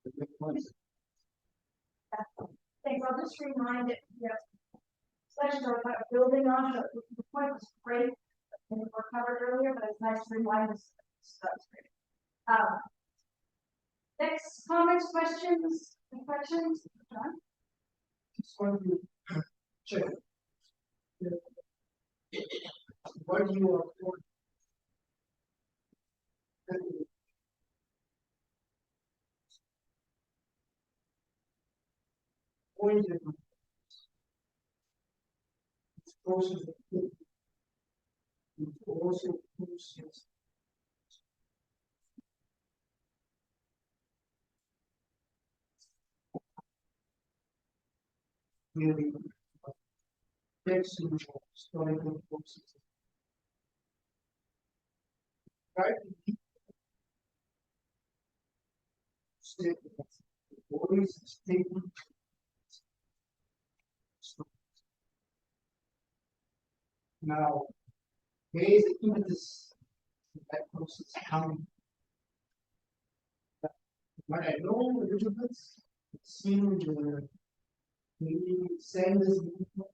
the big point. Thanks. I'll just remind it, sessions are kind of building on it. The point was great, and it were covered earlier, but it's nice to remind us. That's great. Next comments, questions, John? Just want to check. What you are for? Point of process also process. Really, textual historical processes. Right? Always statement. Now, there is an impetus that process coming. What I know a little bit, it seemed maybe send this movement.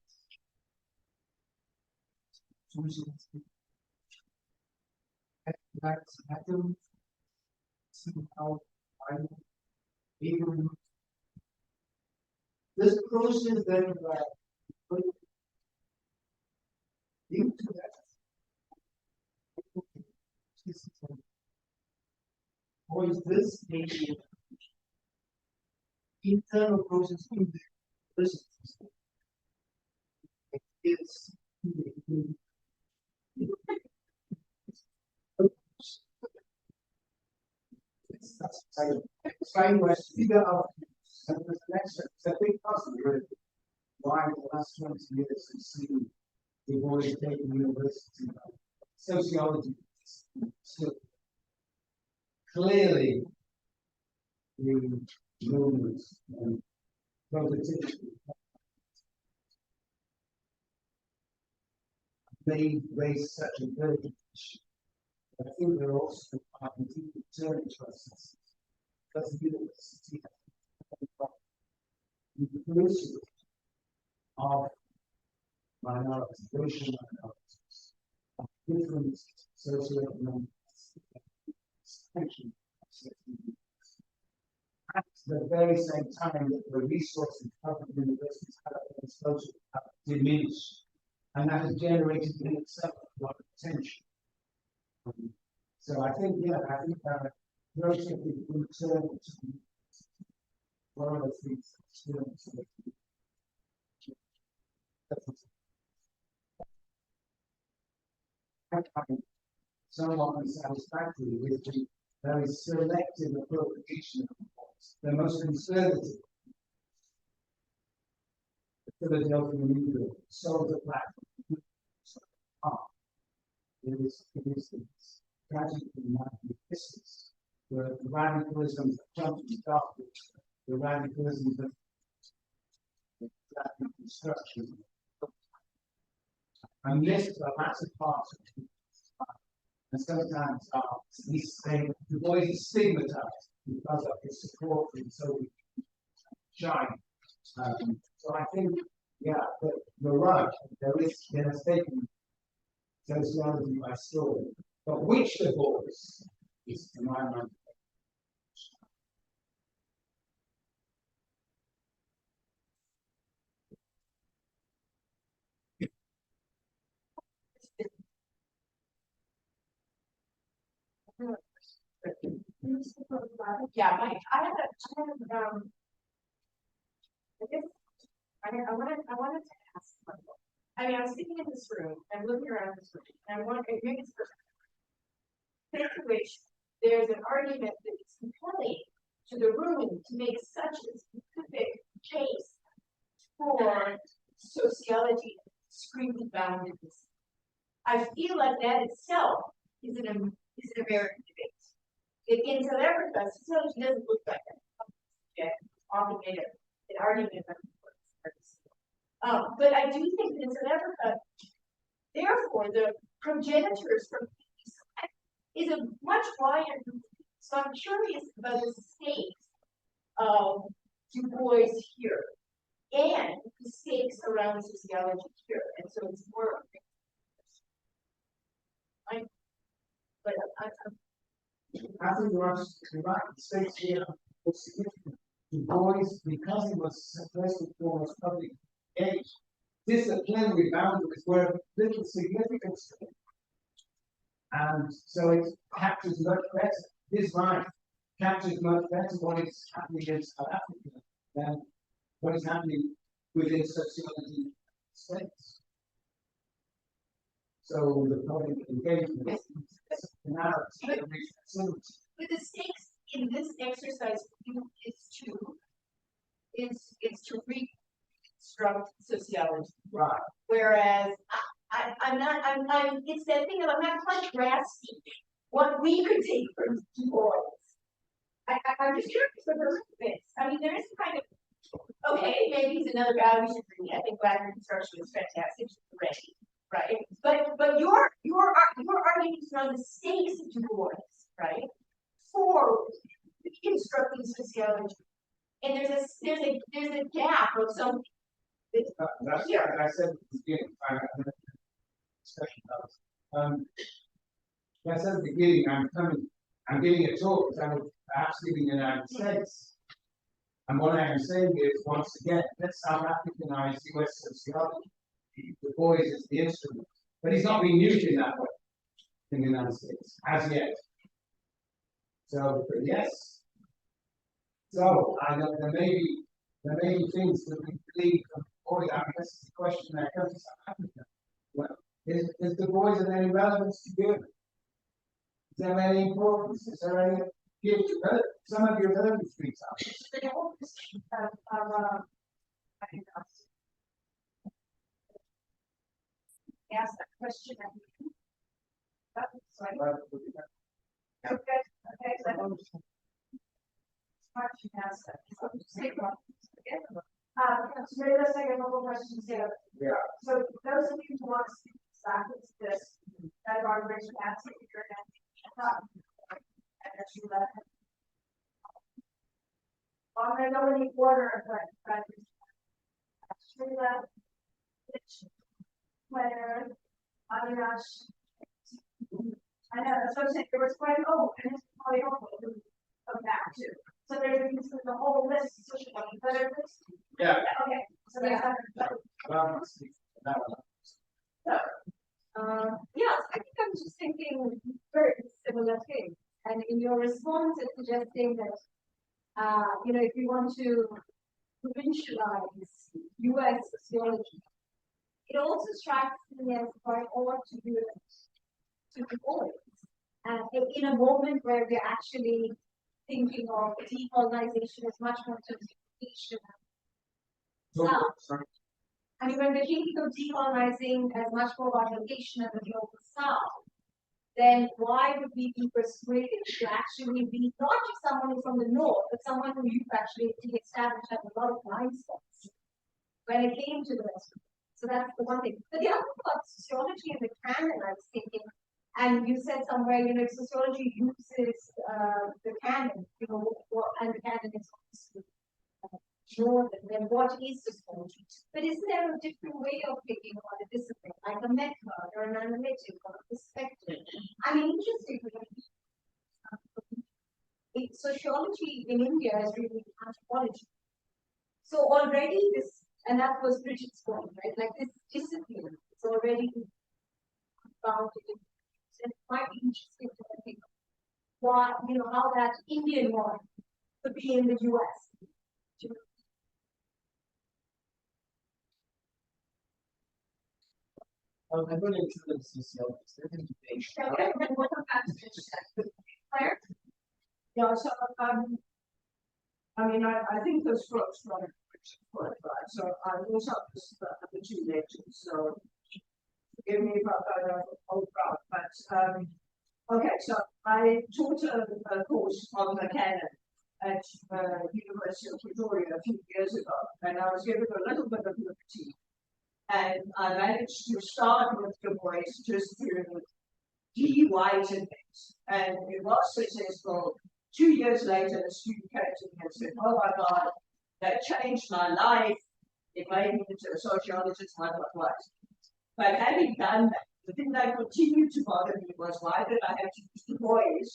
That's happened. Somehow, I even this process that put into that. Or is this a internal process in the person? It's trying to figure out the next big possibility why the last 20 years we've seen the boys taking university sociology still clearly the movements and productivity they raise such a very issue. I think they're also completely turning processes because the university inclusive of minorities, racial minorities, of different socioeconomic extension. at the very same time that the resources of public universities have been exposed have diminished. And that has generated in itself a lot of attention. So I think, yeah, I think relatively in terms of one of the things somewhat unsatisfactory with the very selective appropriation of the most conservative. The Philadelphia New York sold the platform. It is tragically magnificent. The radicalism that comes from darkness, the radicalism that reconstruction. And this is the latter part of it. And sometimes the boys is stigmatized because of his support for the Soviet shine. So I think, yeah, you're right. There has taken sociology by story, but which the boys is, to my mind, Yeah, I guess, I wanted to ask, I mean, I was sitting in this room, and looking around this room, and I wonder, maybe it's situation, there's an argument that is compelling to the room to make such a specific case for sociology discreetly boundedness. I feel like that itself is an American debate. In South Africa, sociology doesn't look like that. Okay, often made an argument about but I do think that in South Africa, therefore, the progenitors from is a much wider group. So I'm curious about the stakes of Du Bois here and the stakes around sociology here. And so it's more I think you're absolutely right. The stakes here are significant. Du Bois, because he was first and foremost public age, disciplinary boundaries were little significance to him. And so it captures much better, his life captures much better what is happening in South Africa than what is happening within sociology states. So the public engagement is the narrative. But the stakes in this exercise is to reconstruct sociology. Right. Whereas it's that thing of I'm not quite grasping what we could take from Du Bois. I'm just curious what those things. I mean, there is kind of okay, maybe he's another guy we should read. I think Black Reconstruction is fantastic already, right? But your arguments are on the stakes of Du Bois, right? For reconstructing sociology, and there's a gap of something. That's yeah. I said at the beginning. Discussion about. I said at the beginning, I'm giving a talk that I was perhaps giving in the United States. And what I am saying is, once again, let's South Africanize US sociology. Du Bois is the instrument, but he's not being used in that way in the United States as yet. So, but yes. So, I know there may be things that we believe from Du Bois. I mean, this is the question that comes to South Africa. Well, is Du Bois of any relevance to you? Is there any importance? Is there any gift to some of your early streets out? Ask that question. So maybe let's take a couple questions here. Yeah. So those of you who want to speak back to this, that are raised your hands, if you're I'm going to go in the order of that. Where Avinash, I know that's what I'm saying. There was quite and it's probably helpful to come back to. So there's the whole list of sociology, but it's, Yeah. okay, so that's. Yes, I think I'm just thinking very similar thing. And in your response, it's suggesting that, if you want to provincialize US sociology, it also strikes me as quite odd to do it to the boys. And in a moment where we're actually thinking of decolonization as much more justification. I mean, when we're thinking of decolonizing as much more about location of the global south, then why would we be persuaded to actually be not just someone who's from the north, but someone who you've actually established has a lot of blind spots when it came to the rest of it. So that's the one thing. But the other thing about sociology and the canon, I was thinking, and you said somewhere, sociology uses the canon, and the canon is obviously more than what is sociology. But isn't there a different way of thinking about a discipline, like a method or an analytic or a perspective? I mean, interestingly, sociology in India is really anthropology. So already this, and that was Bridget's point, right? Like this discipline is already bounded in. And it might be interesting to think why, how that Indian one could be in the US. I'm going to introduce sociologists. They're going to be Okay, then we'll come back to this. Claire? Yeah, so I mean, I think those folks run right. So I also have the two lectures. So forgive me if I don't hold proud, but okay. So I taught a course on the canon at University of Pretoria a few years ago, and I was given a little bit of liberty. And I managed to start with Du Bois just to de-whiten it. And it was successful. 2 years later, a student came to me and said, "Oh my God, that changed my life. It made me into a sociologist, I got white." But having done that, the thing that continued to bother me was why did I have to use Du Bois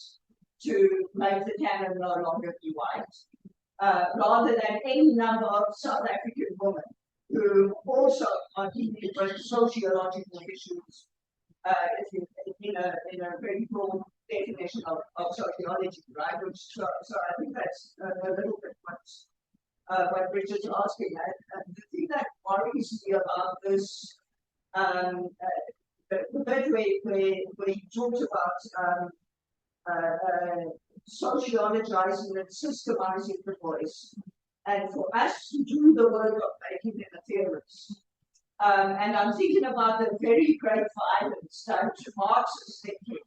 to make the canon no longer be white, rather than any number of South African women who also are dealing with sociological issues in a very broad definition of sociology, right? So I think that's a little bit what Richard's asking. And the thing that worries me about this, the bit where he talked about sociologizing and systemizing the voice, and for us to do the work of making them a theorist. And I'm thinking about the very great violence done to Marx's thinking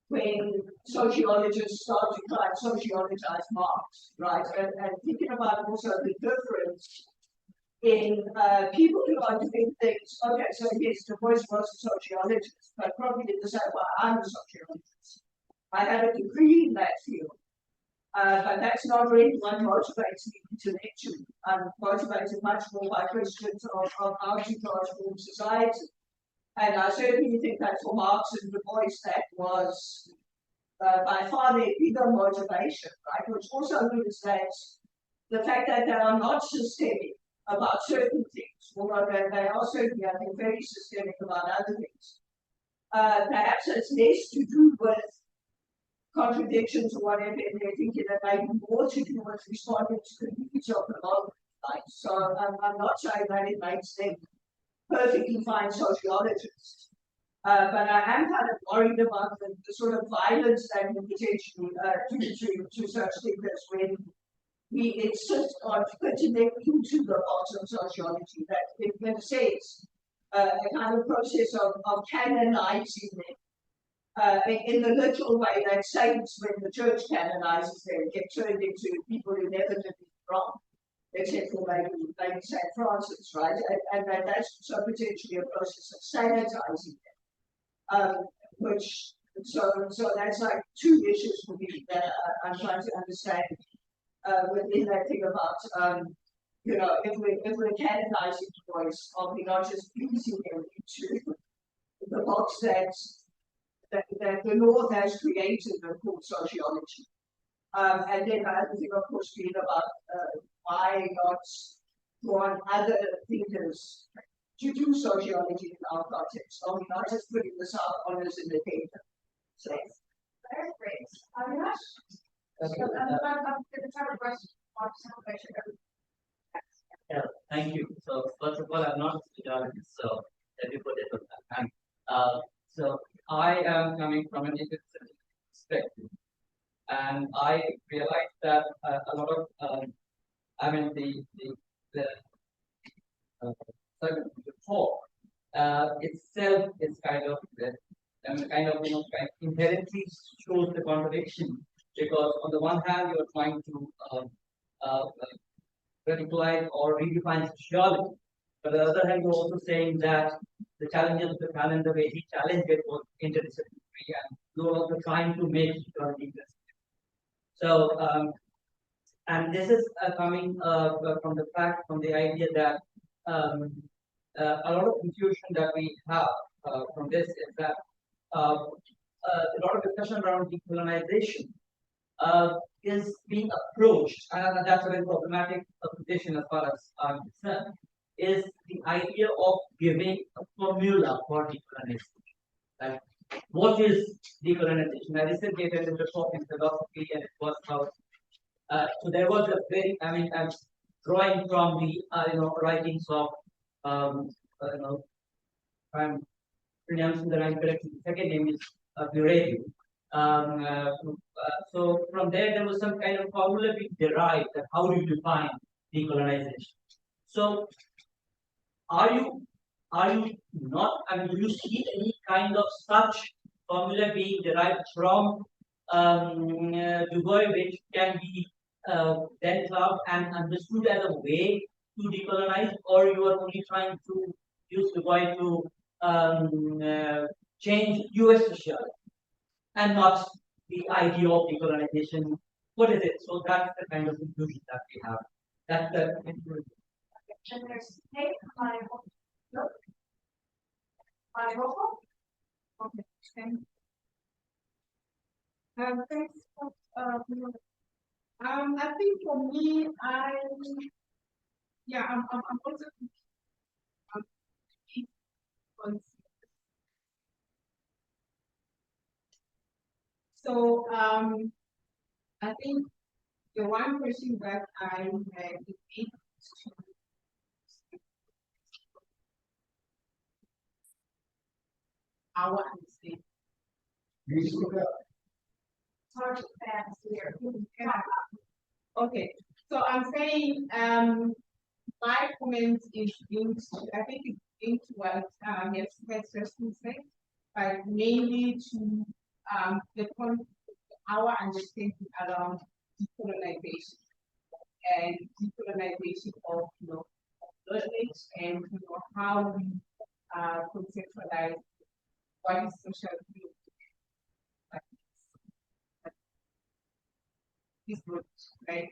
when sociologists start to try and sociologize Marx, right? And thinking about also the difference in people who are doing things. Okay, so yes, Du Bois was a sociologist, but probably in the same way I'm a sociologist. I have a degree in that field. But that's not really what motivates me intellectually. I'm motivated much more by questions of how to transform society. And I certainly think that for Marx and Du Bois, that was by far their bigger motivation, right? Which also means that the fact that they are not systemic about certain things, although they are certainly, I think, very systemic about other things. Perhaps it's less to do with contradictions or whatever in their thinking, that may be more to do with responding to the needs of the moment. Right? So I'm not saying that it makes them perfectly fine sociologists, but I am kind of worried about the sort of violence that we potentially do to such thinkers when we insist on putting them into the box of sociology, that in a sense, a kind of process of canonizing them. In the literal way that saints, when the church canonizes them, get turned into people who never did wrong, except for maybe St. Francis, right? And that's so potentially a process of sanitizing them. So that's like two issues for me that I'm trying to understand within that thing about, if we're canonizing Du Bois, are we not just pleasing them into the box that the Lord has created and called sociology? And then I think, of course, read about why not draw other thinkers to do sociology in our context, or not just putting the South honors in the paper. So, Very great. Avinash? I'm going to have a question. Yeah, thank you. So first of all, I'm not a sociologist, so let me put it on that. So I am coming from an interdisciplinary perspective, and I realized that a lot of the the talk itself is kind of inherently shows the contradiction, because on the one hand you're trying to uh, radicalize or redefine sociology, but on the other hand you're also saying that the challenges of the Canon, the way he challenged it, was interdisciplinary, and you're also trying to make sociology interdisciplinary. So and this is coming from the idea that um, a lot of confusion that we have from this is that a lot of discussion around decolonization is being approached, and that's a very problematic position as far as I'm concerned, is the idea of giving a formula for decolonization. Like, what is decolonization? I recently attended a talk in philosophy, and it was about so there was a very, I'm drawing from the writings of if I'm pronouncing the right correctly. The second name is Bureau. So from there was some kind of formula being derived that how do you define decolonization. So are you not? I mean, do you see any kind of such formula being derived from Dubois, which can be then clubbed and understood as a way to decolonize, or you are only trying to use Dubois to change US sociology and not the idea of decolonization? What is it? So that's the kind of conclusion that we have. That's the conclusion. And there's Kate, my nope. My vocal. Okay. Thanks for, I think for me, I'm also so I think the one question that I had is our understanding. Hard to fast here. Okay, so I'm saying my comment is linked to, I think it's linked to what yes, Justin said, but mainly to our understanding around decolonization and decolonization of knowledge, and how we conceptualize what is social good. This group, right?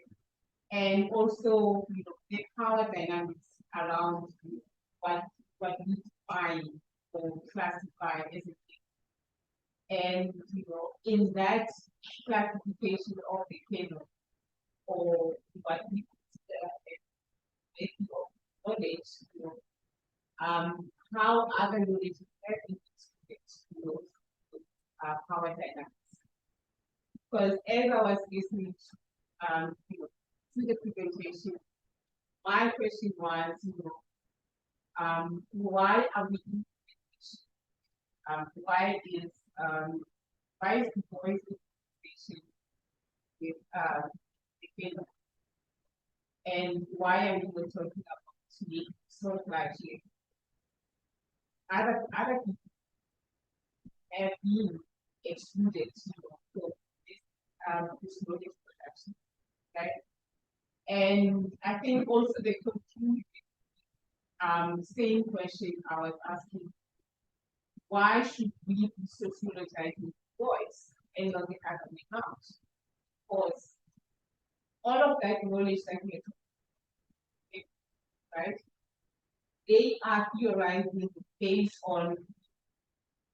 And also, the power dynamics around what we define or classify as a thing. And in that classification of the canon, or what we consider as knowledge, how other knowledge is power dynamics. Because as I was listening to the presentation, my question was, why are we in why is the Bois presentation with the Canon? And why are we talking about sociology? Other people have been excluded from this knowledge production, right? And I think also the continuing same question I was asking, why should we be sociologizing voice and not the academic out? Because all of that knowledge that we're talking about, right? They are theorizing based on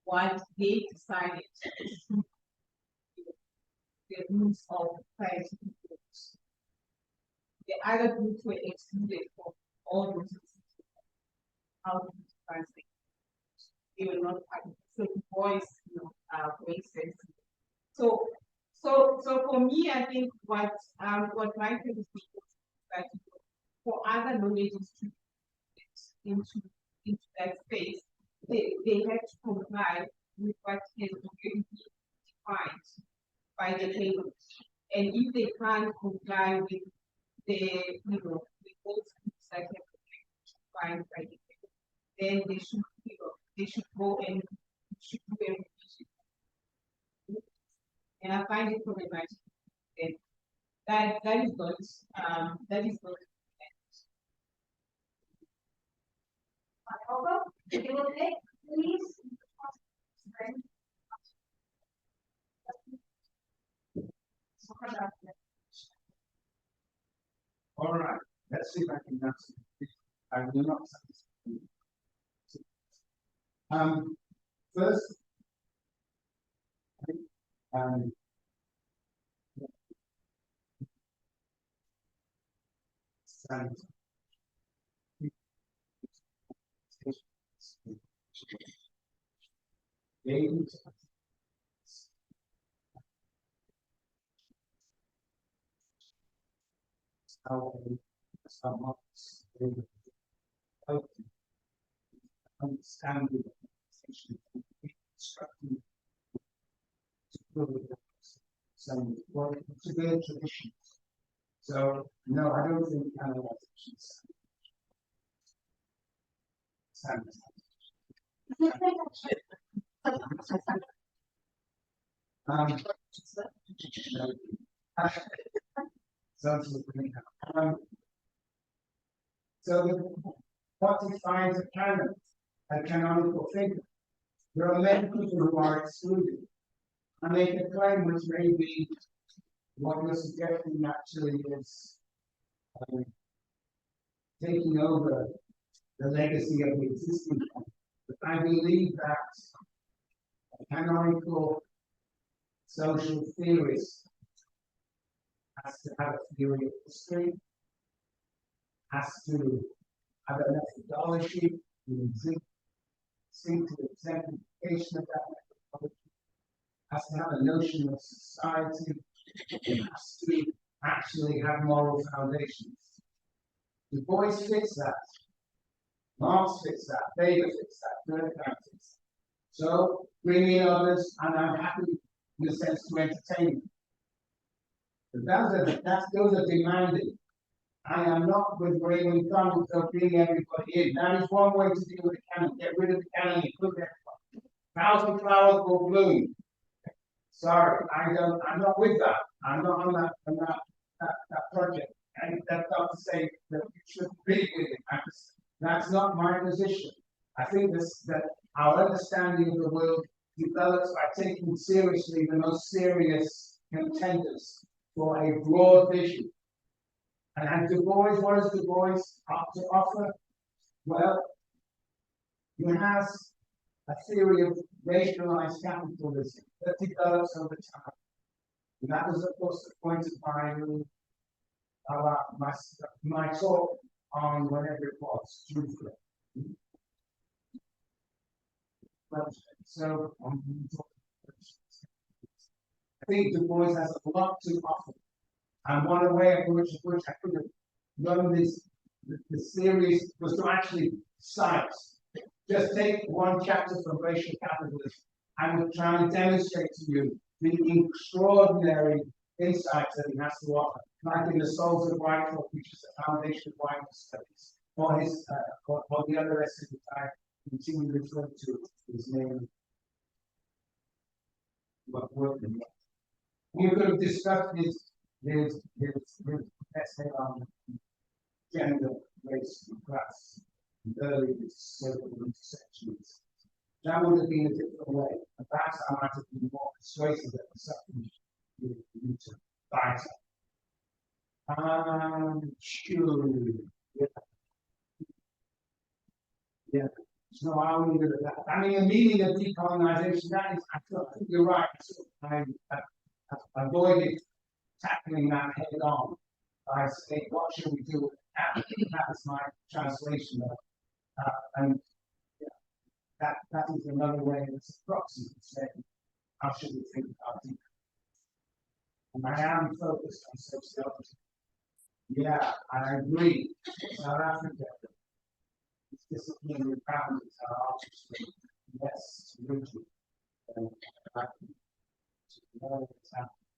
what they decided the rules of priority groups. The other groups were excluded from all those how to translate. They were not part of it. So the voice, for instance. So for me, I think what my thing is that for other knowledges to into that space, they have to comply with what has already been defined by the labels. And if they can't comply with the with those groups that have been defined by the label, then they should go and should do a revision. And I find it problematic. And that is not Please. All right, let's see if I can answer. I will not say. First, um, and how Marx understanding constructing some severe traditions. So no, I don't think canonization stands. So what defines a canon, a canonical figure? There are many people who are excluded. I make a claim which may be what you're suggesting actually is taking over the legacy of the existing one. But I believe that a canonical social theorist has to have a theory of history, has to have a methodology, distinctive exemplification of that methodology, has to have a notion of society, it has to actually have moral foundations. Du Bois fits that, Marx fits that, Weber fits that, Durkheim fits that. So bring in others, and I'm happy in a sense to entertain them. But those are demanding. I am not with Raymond Donald to bring everybody in. That is one way to deal with the canon. Get rid of the canon, include everybody. 1,000 flowers will bloom. Sorry, I'm not with that. I'm not on that project. And that's not to say that you shouldn't be with it. That's not my position. I think that our understanding of the world develops by taking seriously the most serious contenders for a broad vision. And Du Bois, what does Du Bois have to offer? Well, he has a theory of rationalized capitalism that develops over time. And that was, of course, the point of my talk on whatever it was, Tuesday. So, I think Du Bois has a lot to offer. And one way of which I could have run the series was to actually cite, just take one chapter from racial capitalism and try and demonstrate to you the extraordinary insights that he has to offer, like in the Souls of Whitehall, which is the foundation of Whitehall studies, or the other essay that I continue to refer to, his name. What work in that? We could have discussed his essay on gender, race, and class, and early social intersections. That would have been a different way. And perhaps I might have been more persuasive that was something you need to fight. Sure. Yeah. So I'll leave it at that. I mean, the meaning of decolonization, that is, I think you're right. avoided tackling that head on by saying, what should we do with that? That is my translation of and yeah, that is another way it's a proxy to say, how should we think about it? And I am focused on sociology. Yeah, I agree. South Africa, it's disciplinary boundaries are arbitrary. Yes, rigid. And I know what's happening.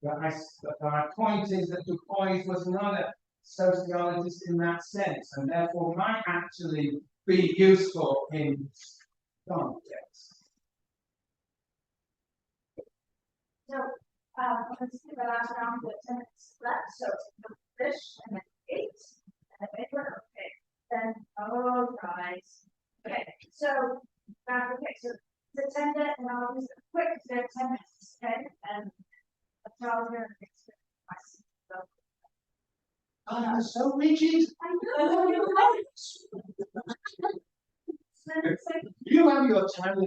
But my point is that Bois was not a sociologist in that sense, and therefore might actually be useful in context. So, let's do the last round with 10 minutes left, so fish and then 8, and then paper, okay, then, oh, guys. Okay, so, okay, so the 10 minute, and I'll use it quick, there are 10 minutes, okay, and a calendar, I'm so rigid. You have your time.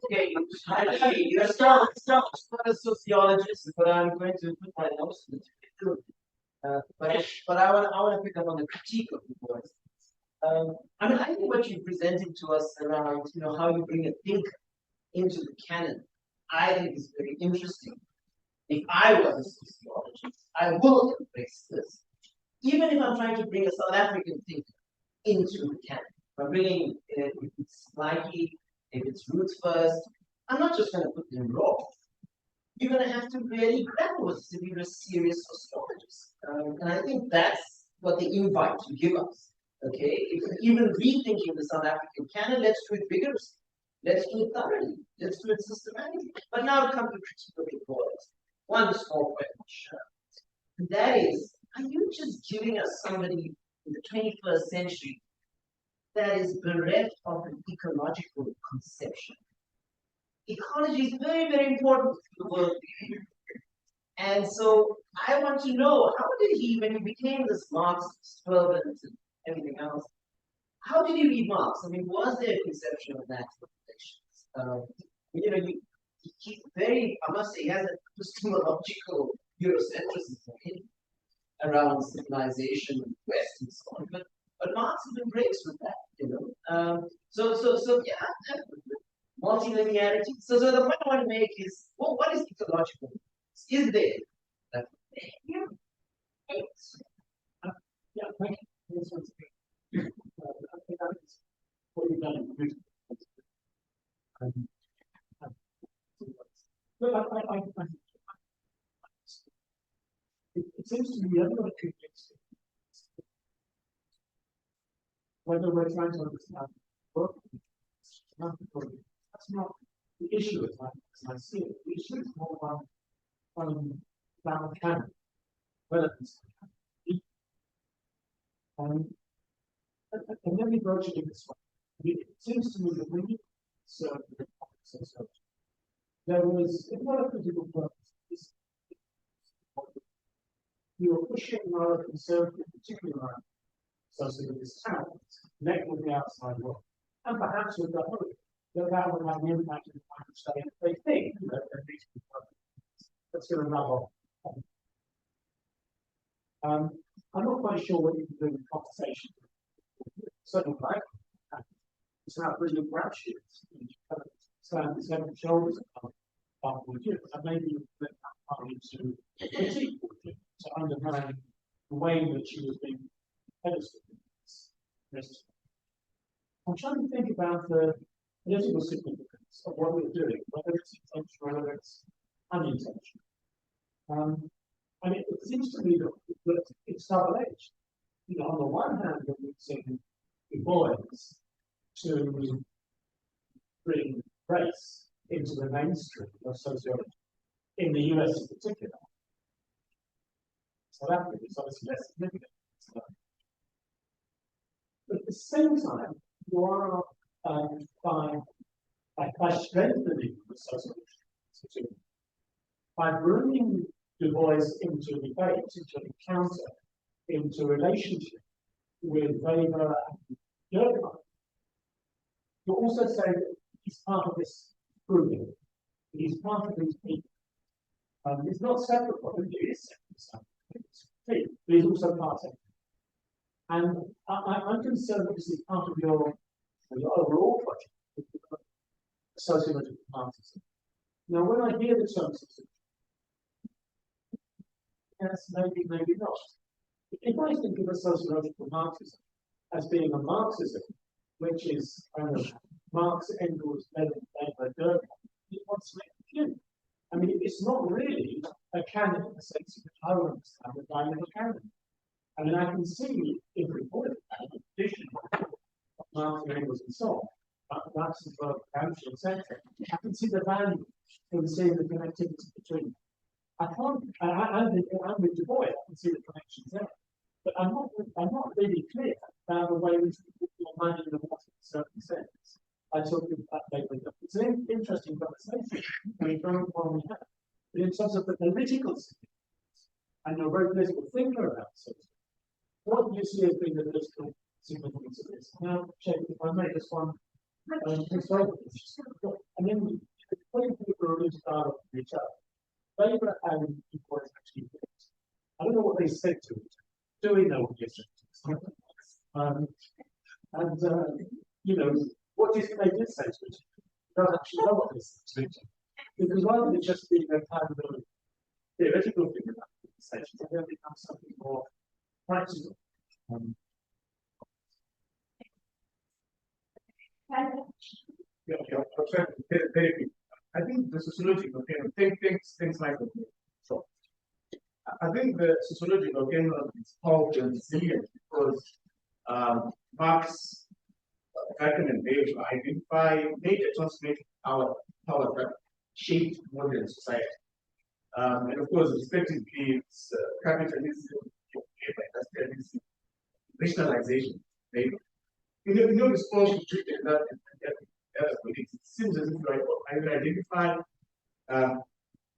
Okay, you're not a sociologist, but I'm going to put my notes in the but I want to pick up on the critique of the voice. I mean, I think what you're presenting to us around, how you bring a thinker into the canon, I think is very interesting. If I was a sociologist, I will embrace this. Even if I'm trying to bring a South African thinker into the canon. If I'm bringing, if it's Nike, if it's roots first, I'm not just going to put them raw. You're going to have to really grapple with this if you're a serious sociologist. And I think that's what the invite to give us. Okay, if even rethinking the South African canon, let's do it vigorously. Let's do it thoroughly. Let's do it systematically. But now to come to critique of the Bois. One small question. And that is, are you just giving us somebody in the 21st century that is bereft of an ecological conception? Ecology is very, very important to the world. And so I want to know, how did he, when he became this Marxist fervent and everything else, how did he read Marx? I mean, was there a conception of natural relations? He's very, I must say, he has a epistemological Eurocentrism around civilization and West and so on. But Marx has been breaks with that, So yeah, multilinearity. So the point I want to make is, well, what is ecological? Is there that? Yeah, thank you. I think that is what you've done. It seems to me everybody convinced whether we're trying to understand work, that's not the issue as I see it. The issue is more on canon, whether it's and let me broach it in this way. It seems to me that when you serve the sociology, there was a lot of critical purpose. You were pushing rather conservative, particularly around socialist talents, connect with the outside world, and perhaps with the hope that that would have an impact in the kind of study that they think that these people that's going to rub off. I'm not quite sure what you can do with conversation. Certainly, right? It's not really grab shoots. Stand the seven shoulders of with you. And maybe you put that part into critique to undermine the way in which you was being pedestaled. I'm trying to think about the political significance of what we're doing, whether it's intentional, whether it's unintentional. And it seems to me that it's double-edged. On the one hand, that we've seen the Bois to bring race into the mainstream of sociology, in the US in particular. South Africa is obviously less significant. But at the same time, you are by strengthening the sociology, by bringing Du Bois into debate, into an encounter, into relationship with Weber and Durkheim, to also say that he's part of this grouping. He's part of these people. It's not separate from it, it is separate, but he's also part of it. And I'm concerned that this is part of your overall project, sociological Marxism. Now, when I hear the term sociology, yes, maybe not. If I think of a sociological Marxism as being a Marxism, which is Marx, Engels, Lenin, Durkheim, it wants to make a few. I mean, it's not really a canon in the sense of I understand the kind of a canon. I mean, I can see if we call it a canon, tradition of Marx, Engels, and so on. But that's the work of the etc. I can see the value in seeing the connectivity between them. I can't. I'm with Du Bois. I can see the connections there, but I'm not really clear about the way we manage the water in a certain sense. I talk about that later. It's an interesting conversation. I mean, from one we have, but in terms of the political significance, and you're a very political thinker about something, what do you see as being the political significance of this? Now, check if I may just one. And then when people are into dialogue with each other, Labour and Du Bois actually did. I don't know what they said to each other. Do we know what they said to each other? You know, what do you think they did say to each other? I don't actually know what they said to each other. Because rather than just being a kind of theoretical thing about conversations, they become something more practical. I think the sociological things like that. So I think the sociological game is powerful and resilient because Marx, Canon and Bois identify major transformative power that shaped modern society. And of course, respectively, it's capitalism, industrialism, rationalization. In your response to treat that, it seems as if you identify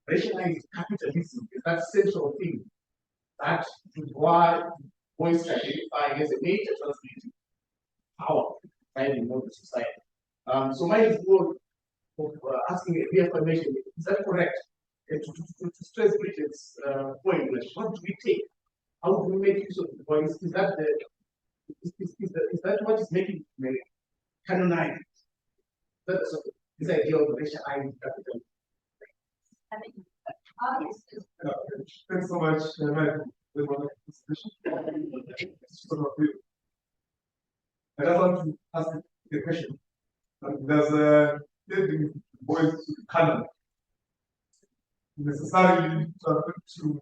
rationalized capitalism is that central thing that Bois identifying as a major transformative power in modern society. So my is more of asking a reaffirmation, is that correct? And to stress Bridget's point, like, what do we take? How do we make use of the voice? Is that what is making canonizing? This idea of racialized capital. Thanks so much, I just want to ask the question. There's a Bois Canon necessarily to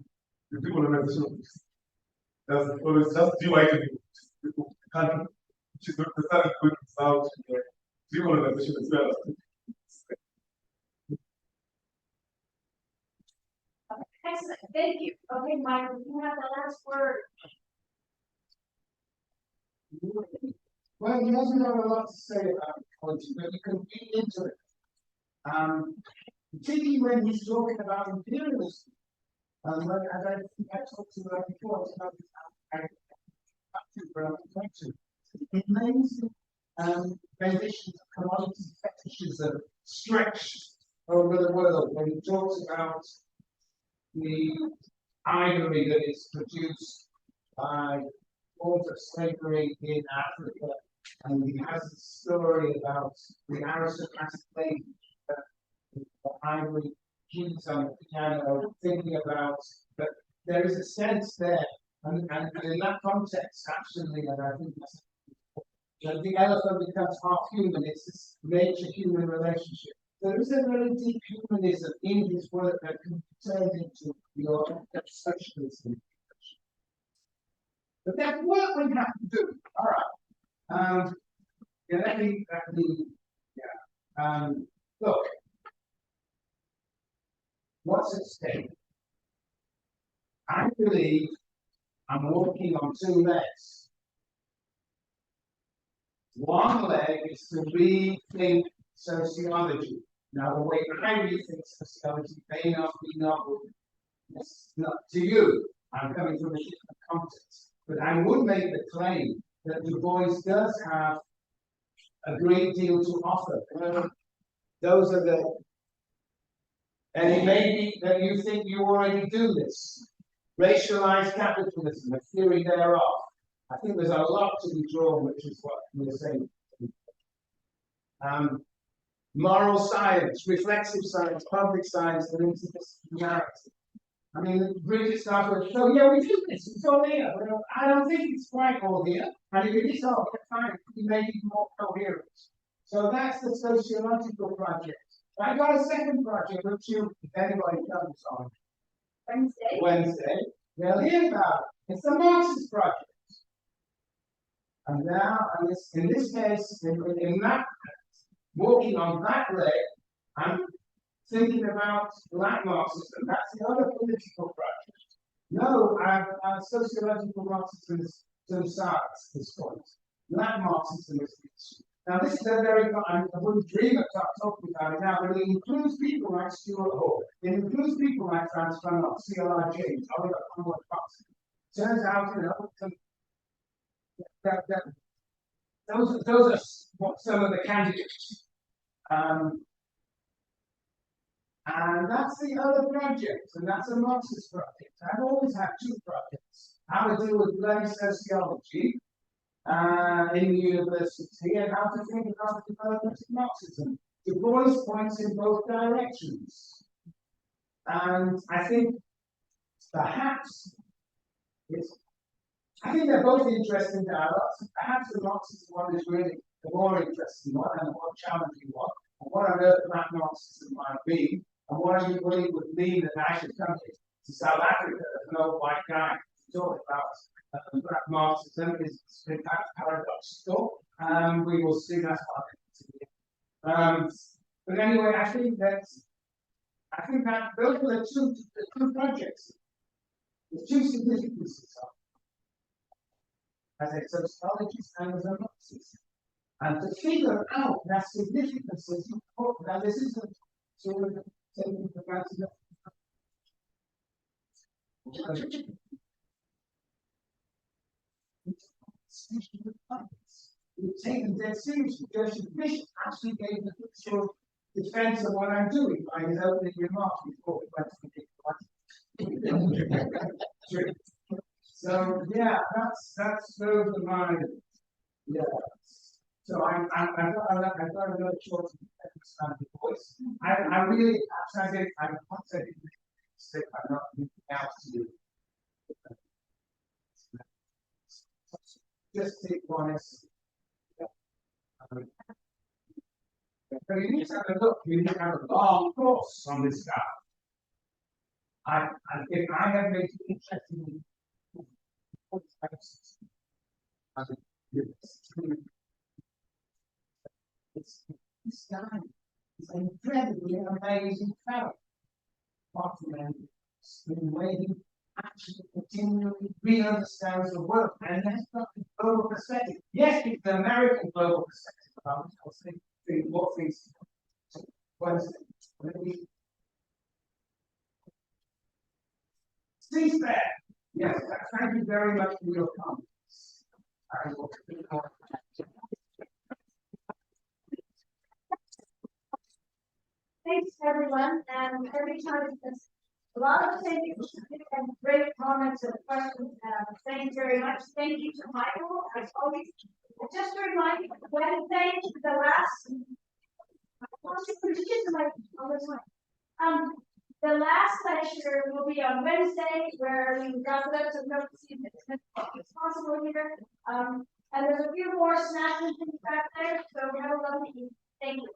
the decolonization of this. There's always just dividing the Canon, which is not necessarily going without decolonization as well. Excellent, thank you. Okay, Michael, you have the last word. Well, he doesn't have a lot to say about ecology, but you can read into it. Particularly when he's talking about imperialism. As I think I talked about before, it's about the it means renditions of commodity fetishism stretched over the world when he talks about the ivory that is produced by forms of slavery in Africa, and he has a story about the aristocratic lady the ivory keys on the piano, thinking about that there is a sense there, and in that context, absolutely, and I think that's the elephant becomes half human, it's this nature-human relationship. There is a very deep humanism in his work that can be turned into your socialism. But that's what we have to do. All right. Look, what's at stake? I believe I'm walking on two legs. One leg is to rethink sociology. Now, the way I rethink sociology may not be novel. It's not to you. I'm coming from a different context. But I would make the claim that Du Bois does have a great deal to offer. Those are the, and it may be that you think you already do this. Racialized capitalism, a theory thereof. I think there's a lot to be drawn, which is what we're saying. Moral science, reflexive science, public science, and interdisciplinarity. I mean, Bridget started with, so yeah, we do this, it's all here. Well, I don't think it's quite all here. And if it is all here, fine, we may be more coherent. So that's the sociological project. I got a second project, which you, if anybody comes on Wednesday, they'll hear about it. It's the Marxist project. And now, in this case, in that, walking on that leg, I'm thinking about black Marxism. That's the other political project. No, sociological Marxism is to sides this point. Black Marxism is the issue. Now, this is a very, I wouldn't dream of talking about it now, but it includes people like Stuart Hall. It includes people like Franz Fanon, C.L.R. James, Oliver Cromwell Fox. Turns out, you know, those are what some of the candidates. And that's the other project, and that's a Marxist project. I've always had two projects. How to deal with bloody sociology in the university, and how to think about the development of Marxism. Du Bois points in both directions. And I think perhaps I think they're both interesting dialogues. Perhaps the Marxist one is really the more interesting one and the more challenging one. And what on earth black Marxism might be, and what it would mean that I should come to South Africa as an old white guy to talk about black Marxism is paradoxical. We will see that's what I think. But anyway, I think that those are the two projects. The two significances of as a sociologist and as a Marxist. And to figure out that significance is important. Now, this isn't sort of taking for granted. We've taken that seriously. Joseph Bishop actually gave the sort of defense of what I'm doing by his opening remarks before we went to the So yeah, that's those are my So I've got another choice to understand the voice. I really perhaps I'm not saying I'm not anything else to do. Just take one as but you need to have a look, you need to have a long course on this stuff. If I have made you interested in this guy is an incredibly amazing fellow. In the way he actually continually re-understands the world, and that's not the global perspective. Yes, it's the American global perspective. I was thinking what things. Cease there. Yes, thank you very much for your comments. I will Thanks, everyone. And every time it's a lot of things and great comments and questions. Thank you very much. Thank you to Michael, as always. Just a reminder, Wednesday, the last. The last lecture will be on Wednesday, where we got lots of notes as possible here. And there's a few more snacks things back there, so have a lovely evening. Thank you.